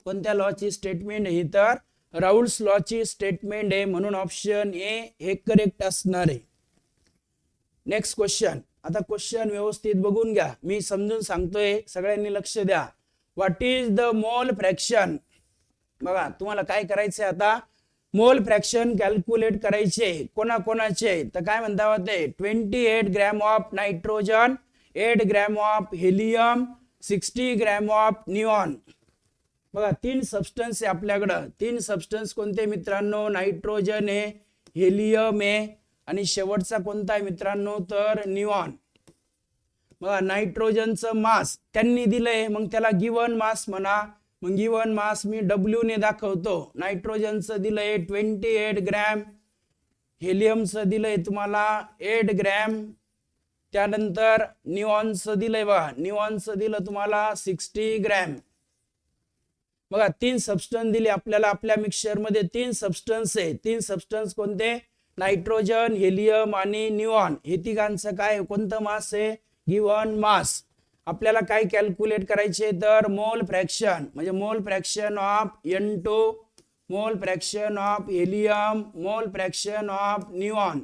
कोणत्या लॉची स्टेटमेंट आहे, तर राऊल्स लॉची स्टेटमेंट आहे. म्हणून ऑप्शन ए हे करेक्ट असणार आहे. Next question. आता क्वेश्चन व्यवस्थित बघून घ्या, मी समजून सांगतोय, सगळ्यांनी लक्ष द्या. What is the mole fraction. बघा तुम्हाला काय करायचंय, आता मोल फ्रॅक्शन कॅल्क्युलेट करायचे. कोणाकोणाचे, तर काय म्हणता ते 28 gram of nitrogen, 8 gram of helium, 60 gram of neon. बघा 3 सबस्टन्स आहे आपल्याकडं. 3 सबस्टन्स कोणते मित्रांनो, नायट्रोजन आहे, हेलियम आहे आणि शेवटचा कोणता आहे मित्रांनो, तर निऑन. बघा नायट्रोजनचं मास त्यांनी दिलंय, मग त्याला गिवन मास म्हणा. मग गिवन मास मी W ने दाखवतो. नायट्रोजनचं दिलंय 28 ग्रॅम, हेलियमचं दिलंय तुम्हाला 8 ग्रॅम, त्यानंतर निऑनचं दिलंय, बघा निऑनचं दिलं तुम्हाला 60 ग्रॅम. बघा 3 सबस्टन्स दिले आपल्याला आपल्या मिक्सचर मध्ये. 3 सबस्टन्स आहे. 3 सबस्टन्स कोणते, नायट्रोजन, हेलियम आणि निऑन. हे तिघांचं काय कोणतं मास आहे, गिवन मास. आपल्याला काय कॅल्क्युलेट करायचे, तर मोल फ्रॅक्शन. म्हणजे मोल फ्रॅक्शन ऑफ N2, मोल फ्रॅक्शन ऑफ हेलियम, मोल फ्रॅक्शन ऑफ निऑन.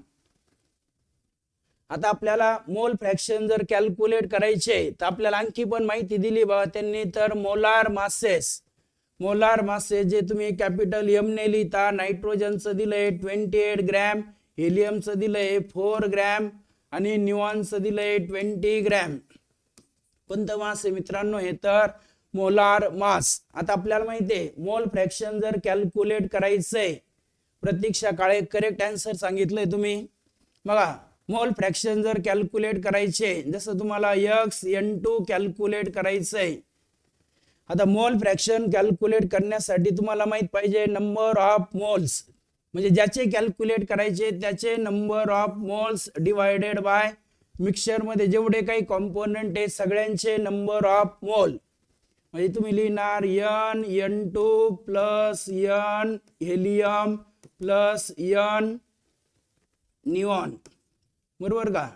आता आपल्याला मोल फ्रॅक्शन जर कॅल्क्युलेट करायचे तर आपल्याला आणखी पण माहिती दिली बघा त्यांनी, तर मोलार मासेस. मोलार मासेस जे तुम्ही कॅपिटल एम ने लिहिता. नायट्रोजनचं दिलंय 28 ग्रॅम, हेलियमचं दिलंय 4 ग्रॅम आणि निऑनचं दिलंय 20 ग्रॅम. कोणतं मास आहे मित्रांनो हे, तर मोलार मास. आता आपल्याला माहिती आहे मोल फ्रॅक्शन जर कॅल्क्युलेट करायचंय, प्रतीक्षा काळे करेक्ट आन्सर सांगितलंय तुम्ही. बघा मोल फ्रॅक्शन जर कॅल्क्युलेट करायचे, जसं तुम्हाला x(n2) कॅल्क्युलेट करायचंय. आता मोल फ्रॅक्शन कॅल्क्युलेट करण्यासाठी तुम्हाला माहित पाहिजे नंबर ऑफ मोल्स, म्हणजे ज्याचे कॅल्क्युलेट करायचे त्याचे number of moles divided by mixture मध्ये जेवढे काही कॉम्पोनंट आहे सगळ्यांचे नंबर ऑफ मोल. म्हणजे तुम्ही लिहिणार n(n2) plus n helium plus n neon, बरोबर का.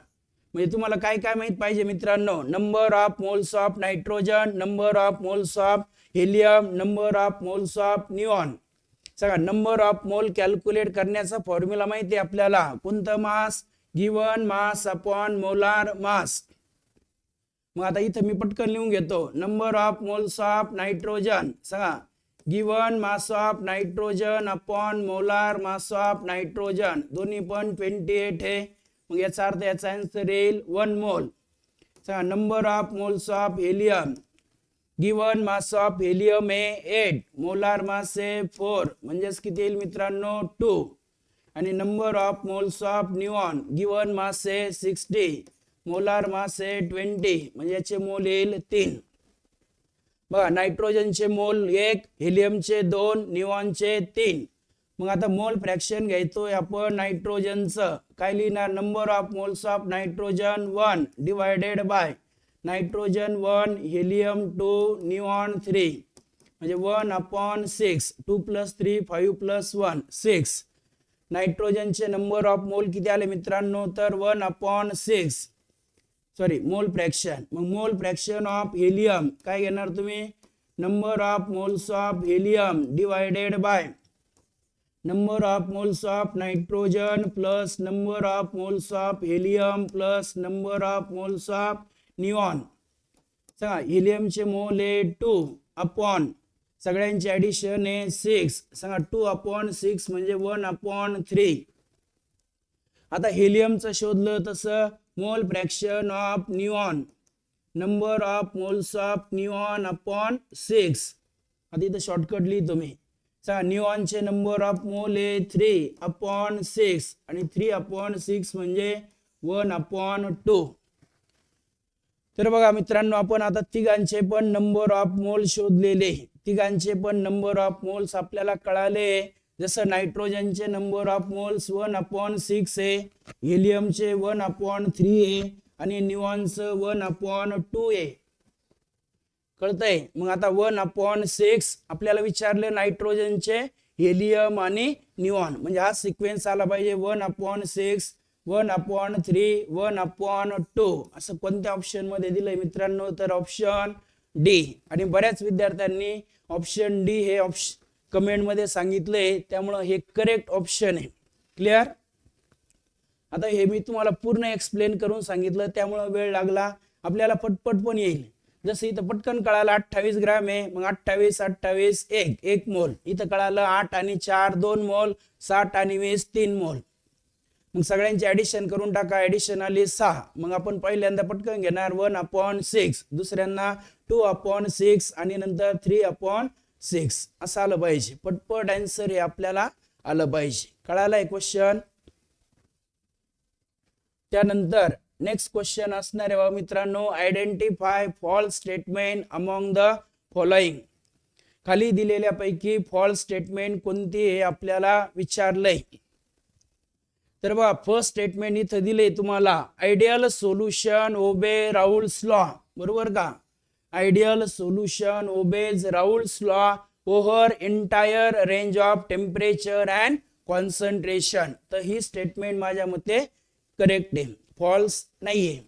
म्हणजे तुम्हाला काय काय माहित पाहिजे मित्रांनो, number of moles of nitrogen, number of moles of helium, number of moles of neon. सगळा नंबर ऑफ मोल कॅल्क्युलेट करण्याचा फॉर्म्युला माहिती आहे आपल्याला. कोणतं mass, given mass upon molar mass. मग आता इथं मी पटकन लिहून घेतो, number of moles of nitrogen सांगा given mass of nitrogen upon molar mass of nitrogen, दोन्ही पण 28 आहे. मग याचा अर्थ याचा आन्सर येईल 1 मोल. सांगा number of moles of helium, given mass of helium आहे 8, मोलार मास आहे 4, म्हणजेच किती येईल मित्रांनो 2. आणि number of moles of neon, given mass आहे 60, मोलार मास आहे 20, म्हणजे याचे मोल येईल 3. बघा नायट्रोजनचे मोल 1, हेलियमचे 2, निऑनचे 3. मग आता मोल फ्रॅक्शन घ्यायचोय आपण नायट्रोजनचं. काय लिहिणार, number of moles of nitrogen 1 divided by nitrogen 1, helium 2, neon 3, म्हणजे 1/6. 2 + 3 5 + 1 6. नायट्रोजनचे नंबर ऑफ मोल किती आले मित्रांनो, तर 1/6. सॉरी मोल फ्रॅक्शन. मग मोल फ्रॅक्शन ऑफ हेलियम काय घेणार तुम्ही, number of moles of helium divided by number of moles of nitrogen plus number of moles of helium plus number of moles of neon. सांगा हेलियमचे मोल आहे 2 अपॉन सगळ्यांचे ऍडिशन आहे 6. सांगा 2/6 म्हणजे 1/3. आता हेलियमचं शोधलं तसं मोल fraction of neon, number of moles of neon upon 6. आता इथं शॉर्टकट लिहितो मी. सांगा निऑनचे नंबर ऑफ मोल आहे 3/6 आणि 3/6 म्हणजे 1/2. तर बघा मित्रांनो आपण आता तिघांचे पण नंबर ऑफ मोल शोधलेले, तिघांचे पण नंबर ऑफ मोल्स आपल्याला कळाले. जसं नायट्रोजनचे नंबर ऑफ मोल्स 1/6 आहे, हेलियमचे 1/3 आहे आणि निऑनचं 1/2 आहे. कळतंय. मग आता 1/6 आपल्याला विचारले नायट्रोजनचे, हेलियम आणि निऑन, म्हणजे हा सिक्वेन्स आला पाहिजे 1/6, 1/3, 1/2. असं कोणत्या ऑप्शन मध्ये दिलंय मित्रांनो, तर ऑप्शन डी. आणि बऱ्याच विद्यार्थ्यांनी ऑप्शन डी हे ऑप्शन कमेंट मध्ये सांगितलंय, त्यामुळे हे करेक्ट ऑप्शन आहे. क्लिअर. आता हे मी तुम्हाला पूर्ण एक्सप्लेन करून सांगितलं, त्यामुळे वेळ लागला, आपल्याला पटपट पण येईल. जसं इथं पटकन कळालं 28 ग्रॅम आहे, मग 28 28 1 मोल. इथं कळालं 8 आणि 4 2 मोल, 60 आणि 20 3 मोल. मग सगळ्यांचे ऍडिशन करून टाका, ऍडिशन आली 6. मग आपण पहिल्यांदा पटकन घेणार 1/6, दुसऱ्यांना 2/6 आणि नंतर 3/6. असं आलं पाहिजे. पटपट आन्सर हे आपल्याला आलं पाहिजे. कळालाय क्वेश्चन. त्यानंतर नेक्स्ट क्वेश्चन असणार आहे मित्रांनो, identify false statement among the following. खाली दिलेल्या पैकी फॉल्स स्टेटमेंट कोणती हे आपल्याला विचारलंय. तर बघा फर्स्ट स्टेटमेंट इथं दिले तुम्हाला, आयडियल सोल्युशन ओबे राऊल्स लॉ, बरोबर का. Ideal solution obeys Raoult's law over entire range of temperature and concentration. तर ही स्टेटमेंट माझ्या मते करेक्ट आहे, फॉल्स नाहीये.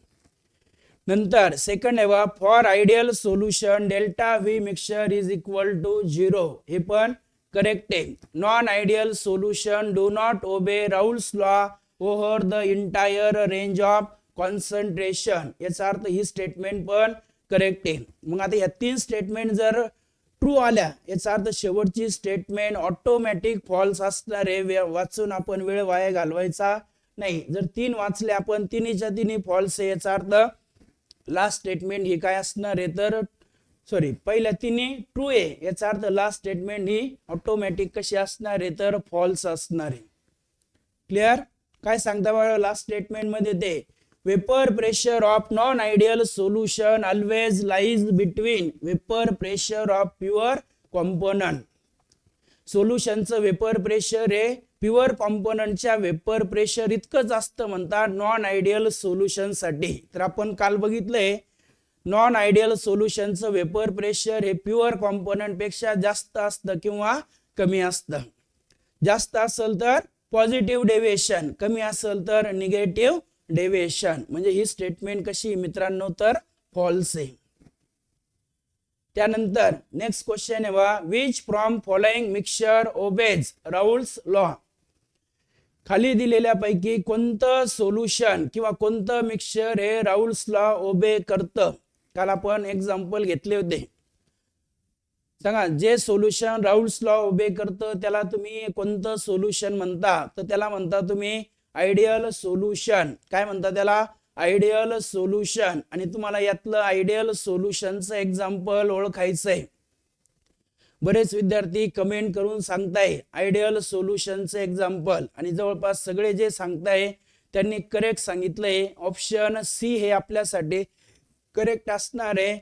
नंतर सेकंड आहे बघा, for ideal solution delta V mixture is equal to 0. हे पण करेक्ट आहे. Non ideal solution do not obey Raoult's law over the entire range of concentration. याचा अर्थ ही स्टेटमेंट पण करेक्ट आहे. मग आता या 3 स्टेटमेंट जर ट्रू आल्या, याचा अर्थ शेवटची स्टेटमेंट ऑटोमॅटिक फॉल्स असणार आहे. वाचून आपण वेळ वाया घालवायचा नाही. जर 3 वाचले आपण, तिन्हीच्या तिन्ही फॉल्स आहे, याचा अर्थ लास्ट स्टेटमेंट ही काय असणार आहे, तर सॉरी पहिल्या तिन्ही ट्रू आहे, याचा अर्थ लास्ट स्टेटमेंट ही ऑटोमॅटिक कशी असणार आहे तर फॉल्स असणार आहे. क्लिअर? काय सांगता बघा लास्ट स्टेटमेंट मध्ये ते vapour pressure of non ideal solution always lies between vapour pressure of pure component. सोल्युशनचं वेपर प्रेशर हे प्युअर कॉम्पोनंटच्या वेपर प्रेशर इतकंच असतं म्हणतात नॉन आयडियल सोल्युशन साठी. तर आपण काल बघितलंय नॉन आयडियल सोल्युशनचं वेपर प्रेशर हे प्युअर कॉम्पोनंट पेक्षा जास्त असतं किंवा कमी असतं. जास्त असेल तर पॉझिटिव्ह डेव्हिएशन, कमी असेल तर निगेटिव्ह डेव्हिएशन. म्हणजे ही स्टेटमेंट कशी मित्रांनो तर फॉल्स आहे. त्यानंतर नेक्स्ट क्वेश्चन आहे बघा which from following mixture obeys Raoult's law. खाली दिलेल्यापैकी कोणतं सोल्युशन किंवा कोणतं मिक्सचर हे राऊल्स लॉ ओबे करतं. काल आपण एक्झाम्पल घेतले होते. सांगा जे सोल्युशन राऊल्स लॉ ओबे करतं त्याला तुम्ही कोणतं सोल्युशन म्हणता तर त्याला म्हणता तुम्ही आयडियल सोल्युशन. काय म्हणता त्याला आयडियल सोल्युशन. आणि तुम्हाला यातलं आयडियल सोल्युशनचं एक्झाम्पल ओळखायचंय. बरेच विद्यार्थी कमेंट करून सांगताय आयडियल सोल्युशनचं एक्झाम्पल आणि जवळपास सगळे जे सांगताय त्यांनी करेक्ट सांगितलंय. ऑप्शन सी हे आपल्यासाठी करेक्ट असणार आहे.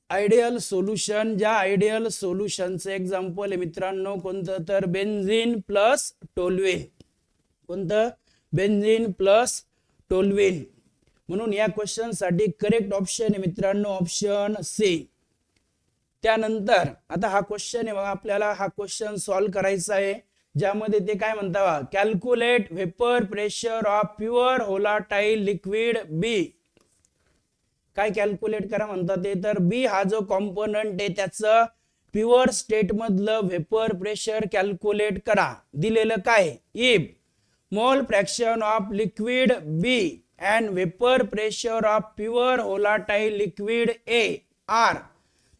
आयडियल सोल्युशन ज्या आयडियल सोल्युशनचं एक्झाम्पल आहे मित्रांनो कोणतं तर बेन्झीन प्लस टोल्युइन. कोणतं बेन्झीन प्लस टोल्युइन. म्हणून या क्वेश्चन साठी करेक्ट ऑप्शन आहे मित्रांनो ऑप्शन सी. त्यानंतर आता हा क्वेश्चन आहे बघा आपल्याला हा क्वेश्चन सॉल्व्ह करायचा आहे ज्यामध्ये ते काय म्हणतात calculate vapour pressure of pure volatile liquid B. काय कॅल्क्युलेट करा म्हणतात ते तर बी हा जो कॉम्पोनंट आहे त्याचं प्युअर स्टेट मधलं वेपर प्रेशर कॅल्क्युलेट करा. दिलेलं काय if mole fraction of liquid B and vapour pressure of pure volatile liquid A are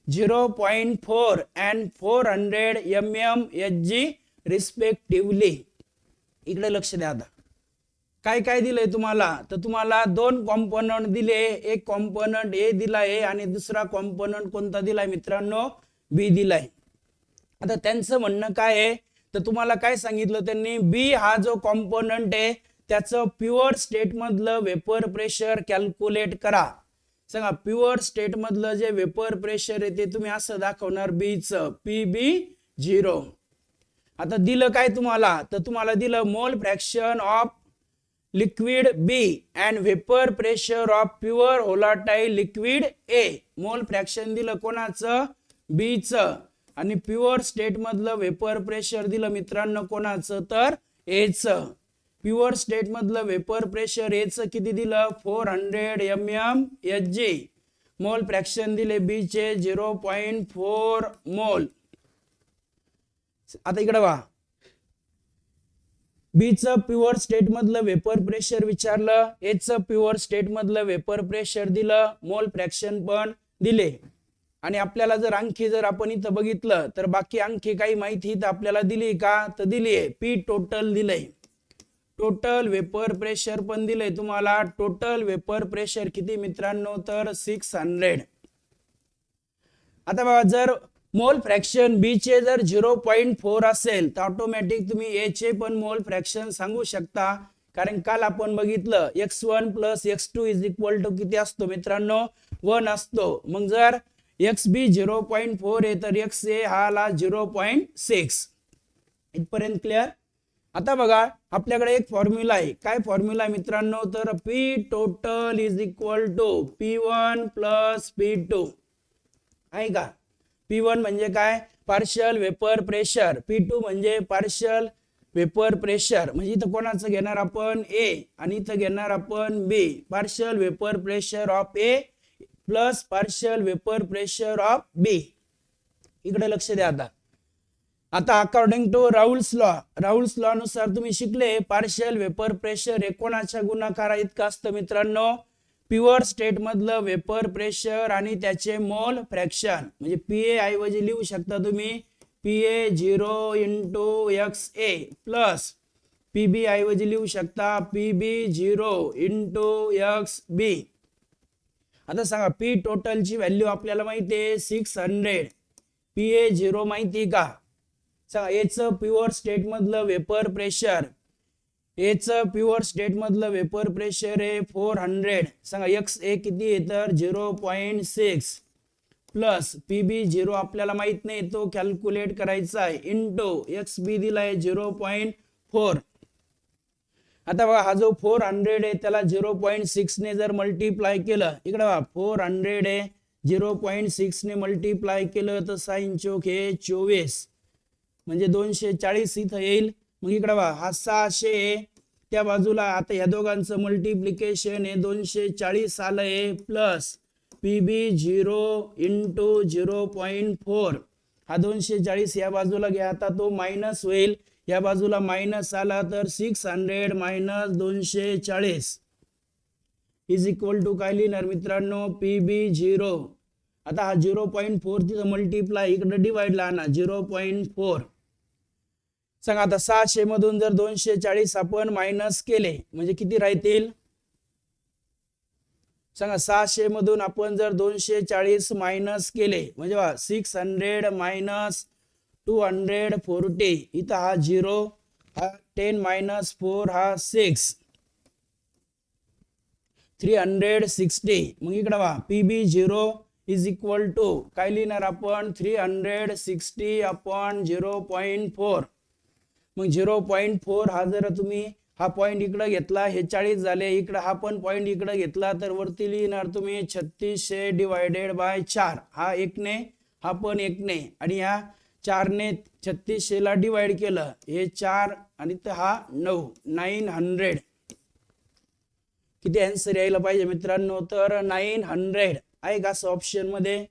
0.4 and 400 mmHg respectively. इकडे लक्ष द्या. आता काय काय दिलंय तुम्हाला तर तुम्हाला दोन कॉम्पोनंट दिले. एक कॉम्पोनंट ए दिलाय आणि दुसरा कॉम्पोनंट कोणता दिलाय मित्रांनो बी दिलाय. आता त्यांचं म्हणणं काय आहे तर तुम्हाला काय सांगितलं त्यांनी बी हा जो कॉम्पोनंट आहे त्याचं प्युअर स्टेट मधलं वेपर प्रेशर कॅल्क्युलेट करा. सांगा प्युअर स्टेट मधलं जे वेपर प्रेशर आहे ते तुम्ही असं दाखवणार बी चं PB0. आता दिलं काय तुम्हाला तर तुम्हाला दिलं mole fraction of liquid B and vapour pressure of pure volatile liquid A. Mole fraction दिलं कोणाचं बी चं आणि प्युअर स्टेट मधलं वेपर प्रेशर दिलं मित्रांनो कोणाचं तर ए चं. प्युअर स्टेट मधलं वेपर प्रेशर ए चं किती दिलं 400 mmHg. मोल फ्रॅक्शन दिले बी चे 0.4 मोल. आता इकडे वा बी चं प्युअर स्टेट मधलं वेपर प्रेशर विचारलं ए चं प्युअर स्टेट मधलं वेपर प्रेशर दिलं मोल फ्रॅक्शन पण दिले. आणि आपल्याला जर आणखी जर आपण इथं बघितलं तर बाकी आणखी काही माहिती तर आपल्याला दिली का तर दिली आहे. पी टोटल दिलंय. टोटल वेपर प्रेशर पण दिलंय तुम्हाला. टोटल वेपर प्रेशर किती मित्रांनो तर 600. आता बघा जर मोल फ्रॅक्शन बी चे जर 0.4 असेल तर ऑटोमॅटिक तुम्ही ए चे पण मोल फ्रॅक्शन सांगू शकता. कारण काल आपण बघितलं x1 + x2 = किती असतो मित्रांनो 1 असतो. मग जर xb 0.4 आहे तर xa हा आला 0.6. इथपर्यंत क्लिअर. आता बघा आपल्याकडे एक फॉर्म्युला आहे. काय फॉर्म्युला आहे मित्रांनो तर P टोटल = P1 + P2 आहे का. P1 म्हणजे काय पार्शियल वेपर प्रेशर. P2 म्हणजे पार्शियल वेपर प्रेशर. म्हणजे इथं कोणाचं घेणार आपण ए आणि इथं घेणार आपण B. Partial vapour pressure of A plus partial vapour pressure of B. इकडे लक्ष द्या. आता अकॉर्डिंग टू राऊल्स लॉ नुसार तुम्ही शिकले पार्शियल वेपर प्रेशर हे कोणाच्या गुणाकारा इतकं असतं मित्रांनो प्युअर स्टेट मधलं वेपर प्रेशर आणि त्याचे मोल फ्रॅक्शन. म्हणजे PA ऐवजी लिहू शकता तुम्ही PA0 × XA प्लस PB ऐवजी लिहू शकता PB0 × XB. आता सांगा पी टोटलची व्हॅल्यू आपल्याला माहिती आहे 600, पी ए 0 माहिती का? सांगा एचं प्युअर स्टेट मधलं वेपर प्रेशर, एचं प्युअर स्टेट मधलं वेपर प्रेशर आहे 400. सांगा एक्स ए किती आहे तर 0.6 प्लस पी बी 0 आपल्याला माहित नाही तो कॅल्क्युलेट करायचा आहे इंटू एक्स बी दिलाय 0.4. आता बघा हा जो 400 आहे त्याला 0.6 ने जर मल्टिप्लाय केलं, इकडे बघा 400 आहे 0.6 ने मल्टिप्लाय केलं तर 6 चौक हे 24 म्हणजे 240 इथं येईल. मग इकडे बघा हा 600 आहे त्या बाजूला, आता या दोघांचं मल्टिप्लिकेशन आहे 240 आलंय प्लस पी बी 0 इंटू 0.4 हा 240 या बाजूला घ्या, आता तो मायनस होईल, या बाजूला मायनस आला तर 600 मायनस 240 इज इक्वल टू काय लिहिणार मित्रांनो पी बी 0. आता हा 0.4 तिथं मल्टिप्लाय इकडे डिवाइडला आणा 0.4. सांगा आता 600 मधून जर 240 आपण मायनस केले म्हणजे किती राहतील? सांगा 600 मधून आपण जर 240 मायनस केले म्हणजे 600 मायनस 240 इथं हा 0 हा 10 मायनस 4 हा 6 360. मग इकडे पहा P B 0 is equal to काय लिहिणार आपण 360 अपॉन 0.4. मग 0.4 हा जर तुम्ही हा पॉइंट इकडे घेतला हे 40 झाले, इकडे हा पण पॉइंट इकडे घेतला तर वरती लिहिणार तुम्ही 3600 डिवायडेड बाय 4. हा 1 ने हा पण 1 ने आणि या 4 ने 3600 ला डिवाइड केलं हे 4 आणि हा 900. किती आन्सर यायला पाहिजे मित्रांनो तर 900 आहे का ऑप्शन मध्ये?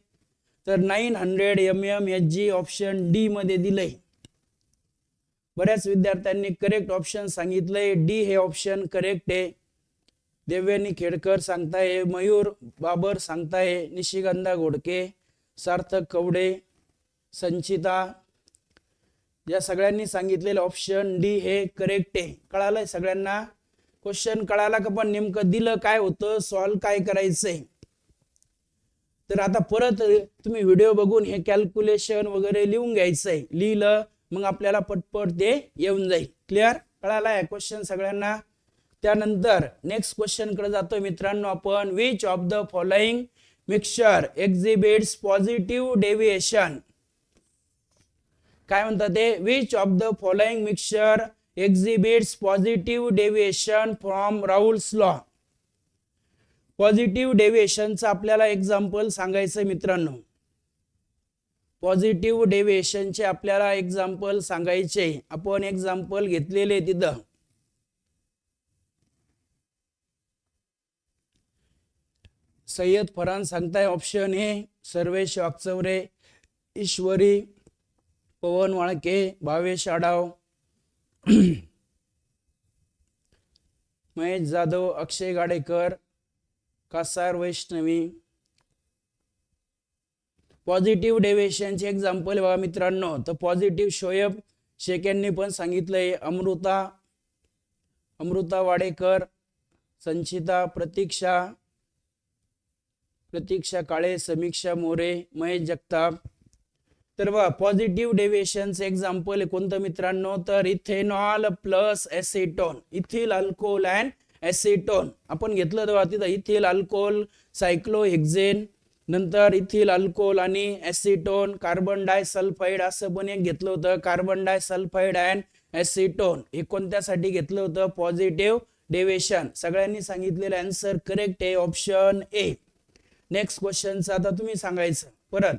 तर 900 mmHg ऑप्शन डी मध्ये दिलंय. बऱ्याच विद्यार्थ्यांनी करेक्ट ऑप्शन सांगितलंय डी हे ऑप्शन करेक्ट आहे. देवयानी खेडकर सांगताय, मयूर बाबर सांगताय, निशिगंधा घोडके, सार्थक कवडे, संचिता या सगळ्यांनी सांगितलेलं ऑप्शन डी हे करेक्ट आहे. कळालंय सगळ्यांना? क्वेश्चन कळाला का? पण नेमकं दिलं काय होतं, सॉल्व काय करायचंय. तर आता परत तुम्ही व्हिडिओ बघून हे कॅल्क्युलेशन वगैरे लिहून घ्यायचंय, लिहिलं मग आपल्याला पटपट ते येऊन जाईल. क्लिअर? कळाला आहे क्वेश्चन सगळ्यांना? त्यानंतर नेक्स्ट क्वेश्चन कडे जातोय मित्रांनो आपण. Which of the following mixture exhibits positive deviation. काय म्हणतात ते? Which of the following mixture exhibits positive deviation from Raoult's law. Positive डेव्हिएशनचं आपल्याला एक्झाम्पल सांगायचं मित्रांनो. पॉझिटिव्ह डेव्हिएशनचे आपल्याला एक्झाम्पल सांगायचे. आपण एक्झाम्पल घेतलेले तिथं. सय्यद फरहान सांगताय option A, Sarvesh Wakchaure, Ishwari, Pawan Walke, Bhavesh Adav, Mahesh Jadhav, Akshay Gadekar, Kasar Vaishnavi. Positive डेव्हिएशनचे एक्झाम्पल बघा मित्रांनो. तर पॉझिटिव्ह शोएब शेख यांनी पण सांगितलंय, अमृता वाडेकर, संचिता, प्रतीक्षा काळे, समीक्षा मोरे, महेश जगताप. तर बघा पॉझिटिव्ह डेव्हिएशनचे एक्झाम्पल आहे कोणतं मित्रांनो तर ethanol plus acetone, ethyl alcohol and acetone. आपण घेतलं तेव्हा तिथं इथिल अल्कोहोल, सायक्लोहेक्झेन, नंतर इथिल अल्कोहोल आणि एसिटोन, कार्बन डायसल्फाइड असं पण एक घेतलं होतं, कार्बन डायसल्फाइड अँड एसिटोन. हे कोणत्यासाठी घेतलं होतं? Positive deviation. सगळ्यांनी सांगितलेलं आन्सर करेक्ट आहे ऑप्शन ए. नेक्स्ट क्वेश्चनचं आता तुम्ही सांगायचं परत.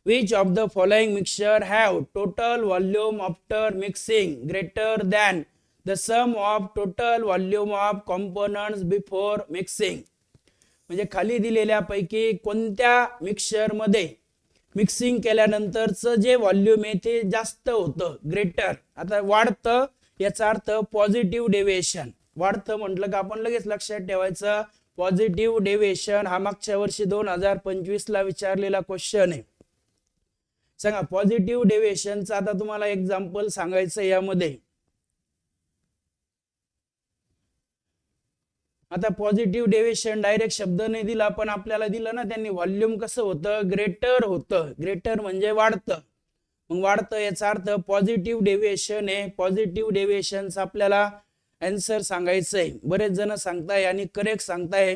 Which of the following mixture have total volume after mixing greater than the sum of total volume of components before mixing. म्हणजे खाली दिलेल्या पैकी कोणत्या मिक्सचर मध्ये मिक्सिंग केल्यानंतरचं जे व्हॉल्यूम आहे ते जास्त होतं, ग्रेटर. आता वाढतं याचा अर्थ पॉझिटिव्ह डेव्हिएशन. वाढतं म्हटलं का आपण लगेच लक्षात ठेवायचं पॉझिटिव्ह डेव्हिएशन. हा मागच्या वर्षी 2025 ला विचारलेला क्वेश्चन आहे. सांगा पॉझिटिव्ह डेव्हिएशनचं आता तुम्हाला एक्झाम्पल सांगायचं यामध्ये. आता पॉझिटिव्ह डेव्हिएशन डायरेक्ट शब्द नाही दिला, पण आपल्याला दिलं ना त्यांनी, व्हॉल्यूम कसं होतं, ग्रेटर होतं. ग्रेटर म्हणजे वाढतं. मग वाढतं याचा अर्थ पॉझिटिव्ह डेव्हिएशन आहे. पॉझिटिव्ह डेव्हिएशनचा आपल्याला आन्सर सांगायचंय. बरेच जण सांगताय आणि करेक्ट सांगताय.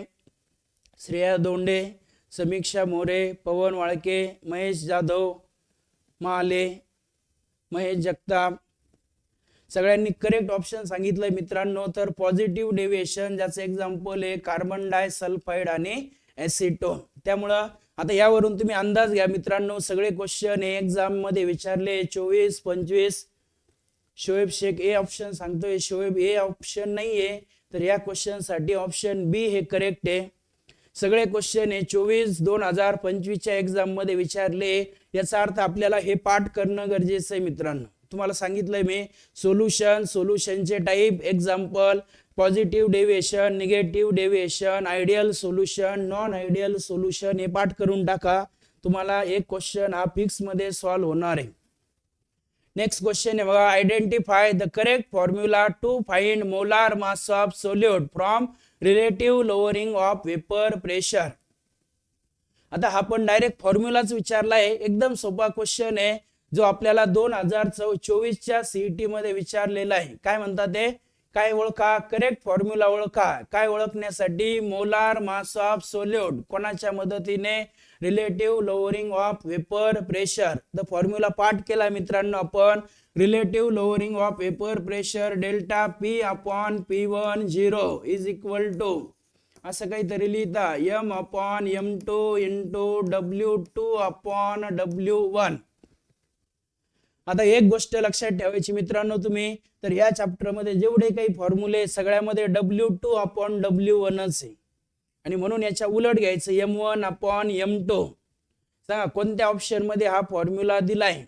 श्रेया दोंडे, समीक्षा मोरे, पवन वाळके, महेश जाधव, महाले, महेश जगताप, सगळ्यांनी करेक्ट ऑप्शन सांगितलंय मित्रांनो. तर पॉझिटिव्ह डेव्हिएशन ज्याचं एक्झाम्पल आहे कार्बन डायसल्फाइड आणि ऍसिटोन. त्यामुळं आता यावरून तुम्ही अंदाज घ्या मित्रांनो, सगळे क्वेश्चन हे एक्झाम मध्ये विचारले 24, 25. शोएब शेख ए ऑप्शन सांगतोय, शोएब ए ऑप्शन नाहीये, तर या क्वेश्चन साठी ऑप्शन बी हे करेक्ट आहे. सगळे क्वेश्चन हे 24/2025 च्या एक्झाम मध्ये विचारले. याचा अर्थ आपल्याला हे पाठ करणं गरजेचं आहे मित्रांनो. तुम्हाला सांगितलंय मी सोल्युशनचे type, example, positive deviation, negative deviation, ideal solution, non ideal solution हे पाठ करून टाका. तुम्हाला एक क्वेश्चन हा फिक्स मध्ये सॉल्व्ह होणार आहे. नेक्स्ट क्वेश्चन आहे बघा, identify the correct formula to find molar mass of solute from relative lowering of vapour pressure. आता हा पण डायरेक्ट फॉर्म्युलाच विचारलाय. एकदम सोपा क्वेश्चन आहे जो आपल्याला 2024 च्या सीईटी मध्ये विचारलेला आहे. काय म्हणतात ते, काय ओळखा, करेक्ट फॉर्म्युला ओळखा. काय ओळखण्यासाठी, मोलार मास ऑफ सोल्यूट कोणाच्या मदतीने, relative lowering of vapour pressure. The formula पाठ केला मित्रांनो आपण. Relative lowering of vapour pressure delta P upon P1 0 is equal to असं काहीतरी लिहिता, M upon M2 into W2 upon W1. आता एक गोष्ट लक्षात ठेवायची मित्रांनो तुम्ही, तर या चॅप्टर मध्ये जेवढे काही फॉर्म्युले सगळ्यामध्ये W2 अपॉन W1 आहे, आणि म्हणून याच्या उलट घ्यायचं M1 अपॉन M2. सांगा कोणत्या ऑप्शन मध्ये हा फॉर्म्युला दिलाय,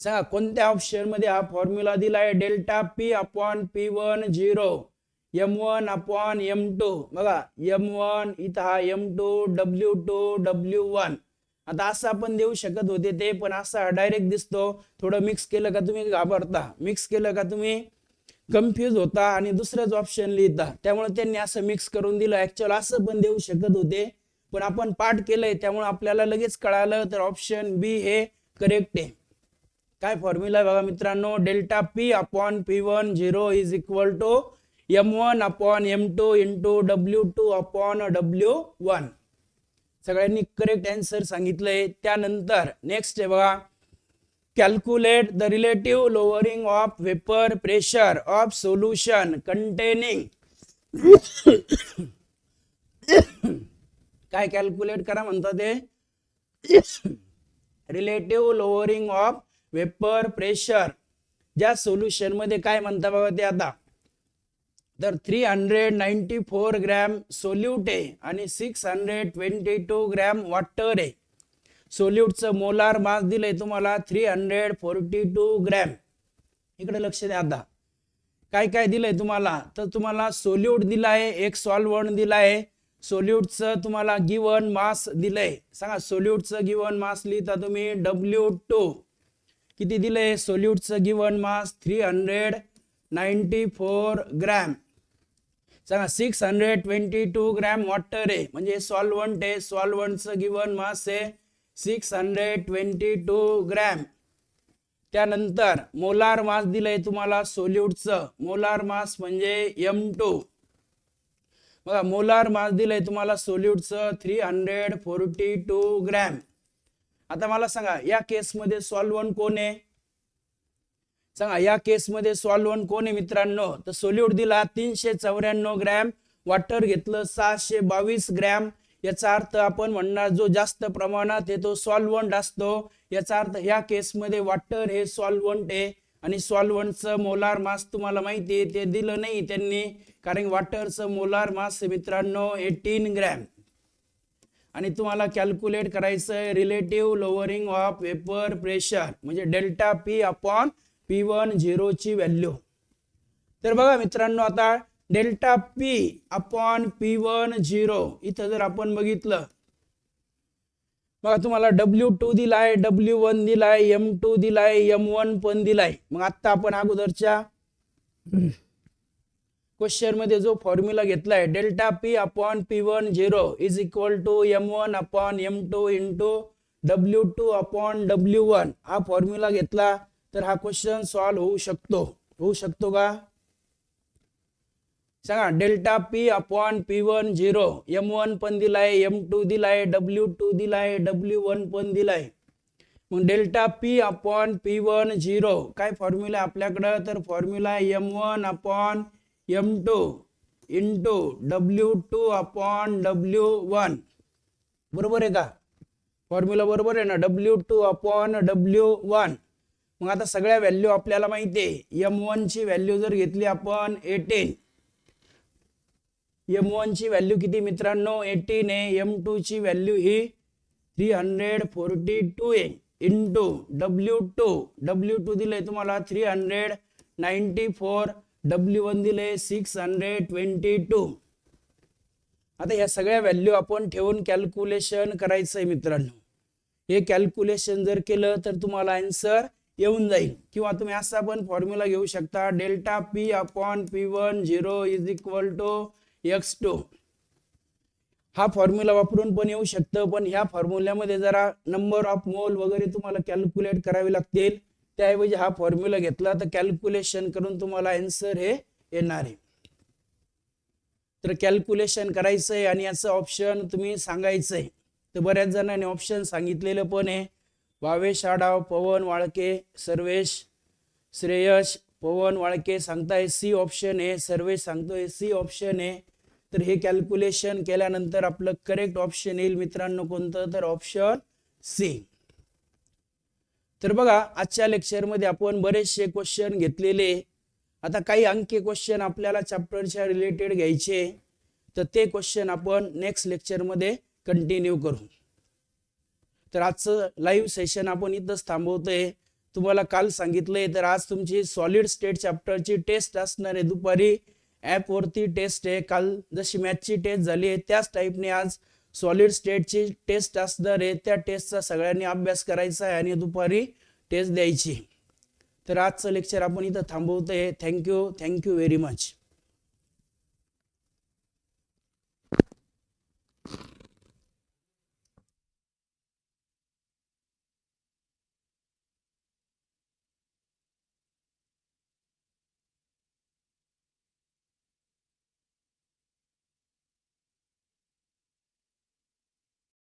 सांगा कोणत्या ऑप्शन मध्ये हा फॉर्म्युला दिलाय. Delta P upon P1 0, M1 upon M2. बघा M1 इथं हा M2, W2 W1. आता असं आपण देऊ शकत होते ते, पण असा डायरेक्ट दिसतो. थोडं मिक्स केलं का तुम्ही घाबरता, मिक्स केलं का तुम्ही कन्फ्यूज होता आणि दुसरंच ऑप्शन लिहिता. त्यामुळे त्यांनी असं मिक्स करून दिलं. ऍक्च्युअल असं पण देऊ शकत होते, पण आपण पाठ केलंय त्यामुळे आपल्याला लगेच कळालं. तर ऑप्शन बी हे करेक्ट आहे. काय फॉर्म्युला बघा मित्रांनो, delta P upon P1 0 is equal to M1 upon M2 into W2 upon W1. सगळ्यांनी करेक्ट आन्सर सांगितलंय. त्यानंतर नेक्स्ट आहे बघा, calculate the relative lowering of vapour pressure of solution containing. काय कॅल्क्युलेट करा म्हणतात ते, relative lowering of vapour pressure. ज्या सोल्युशन मध्ये काय म्हणता बघा ते आता, तर 394 ग्रॅम सोल्यूट आहे आणि 622 ग्रॅम वॉटर आहे. सोल्यूटचं मोलार मास दिलंय तुम्हाला 342 ग्रॅम. इकडे लक्ष द्या. आता काय काय दिलंय तुम्हाला, तर तुम्हाला सोल्यूट दिलाय, एक सॉल्व्हंट दिलाय. सोल्यूटचं तुम्हाला गिवन मास दिलंय. सांगा सोल्यूटचं गिवन मास लिहिता तुम्ही W2. किती दिलंय सोल्यूटचं गिवन मास, 394 ग्रॅम. सांगा 622 ग्रॅम वॉटर आहे, म्हणजे सॉल्व्हंट आहे. सॉल्व्हंटचं गिवन मास आहे 622 ग्रॅम. त्यानंतर मोलार मास दिलंय तुम्हाला सोल्यूटचं. मोलार मास म्हणजे M2. बघा मोलार मास दिलंय तुम्हाला सोल्यूटचं 342 ग्रॅम. आता मला सांगा या केस मध्ये सॉल्व्हंट कोण आहे, सांगा या केस मध्ये सॉल्व्हंट कोण आहे मित्रांनो. तर सोल्यूट दिला 394 ग्रॅम, वॉटर घेतलं 622 ग्रॅम. याचा अर्थ आपण म्हणणार जो जास्त प्रमाणात आहे तो सॉल्व्हंट असतो. याचा अर्थ ह्या केस मध्ये वॉटर हे सॉल्व्हंट आहे, आणि सॉल्व्हंटचं मोलार मास तुम्हाला माहिती आहे ते दिलं नाही त्यांनी, कारण वॉटरचं मोलार मास मित्रांनो 18 ग्रॅम. आणि तुम्हाला कॅल्क्युलेट करायचं relative lowering of vapour pressure, म्हणजे डेल्टा P अपॉन P1 0 ची व्हॅल्यू. तर बघा मित्रांनो, आता डेल्टा P अपॉन P1 0 इथं जर आपण बघितलं, बघा तुम्हाला W2 दिलाय, W1 दिलाय, M2 दिलाय, M1 पण दिलाय. मग आता आपण अगोदरच्या क्वेश्चन मध्ये जो फॉर्म्युला घेतलाय delta P upon P1 0 is equal to M1 upon M2 into W2 upon W1 हा फॉर्म्युला घेतला तर हा क्वेश्चन सॉल्व्ह होऊ शकतो का सांगा. Delta P upon P1 0 M1 पण दिलाय, M2 दिलाय, W2 दिलाय, W1 पण दिलाय. मग डेल्टा पी अपॉन P1 0 काय फॉर्म्युला आपल्याकडे तर formula M1 upon M2 into W2 upon W1 बरोबर आहे का. फॉर्म्युला बरोबर आहे ना. W2 upon W1. मग आता सगळ्या व्हॅल्यू आपल्याला माहिती आहे. M1 ची व्हॅल्यू जर घेतली आपण 18, M1 ची व्हॅल्यू किती मित्रांनो 18 आहे. M2 ची व्हॅल्यू ही 342 आहे इंटू W2 दिले तुम्हाला 394, W1 दिले 622. आता या सगळ्या व्हॅल्यू आपण ठेवून कॅल्क्युलेशन करायचंय मित्रांनो. हे कॅल्क्युलेशन जर केलं तर तुम्हाला आन्सर येऊन जाईल. किंवा तुम्ही असा पण फॉर्म्युला घेऊ शकता delta P upon P1 0 is equal to x2. हा फॉर्म्युला वापरून पण येऊ शकतं, पण ह्या फॉर्म्युल्यामध्ये जरा नंबर ऑफ मोल वगैरे तुम्हाला कॅल्क्युलेट करावे लागतील. त्याऐवजी हा फॉर्म्युला घेतला तर कॅल्क्युलेशन करून तुम्हाला आन्सर हे येणार आहे. तर कॅल्क्युलेशन करायचंय आणि याचं ऑप्शन तुम्ही सांगायचंय. तर बऱ्याच जणांनी ऑप्शन सांगितलेलं पण आहे. भावेश आडाव, पवन वाळके, सर्वेश, श्रेयश, पवन वाळके सांगताय सी ऑप्शन आहे, सर्वेश सांगतोय सी ऑप्शन आहे. तर हे कॅल्क्युलेशन केल्यानंतर आपलं करेक्ट ऑप्शन येईल मित्रांनो कोणतं तर ऑप्शन सी. तर बघा आजच्या लेक्चर मध्ये आपण बरेचसे क्वेश्चन घेतलेले. आता काही अंकी क्वेश्चन आपल्याला चॅप्टरच्या रिलेटेड घ्यायचे, तर ते क्वेश्चन आपण नेक्स्ट लेक्चर मध्ये कंटिन्यू करू. तर आजचं लाईव्ह सेशन आपण इथंच थांबवतोय. तुम्हाला काल सांगितलंय तर आज तुमची सॉलिड स्टेट चॅप्टरची टेस्ट असणार आहे दुपारी. ऍप वरती टेस्ट आहे. काल जशी मॅथची टेस्ट झाली आहे त्याच टाईपने आज सॉलिड स्टेटची टेस्ट असणार आहे. त्या टेस्टचा सगळ्यांनी अभ्यास करायचा आहे आणि दुपारी टेस्ट द्यायची. तर आजचं लेक्चर आपण इथं थांबवतोय. Thank you very much.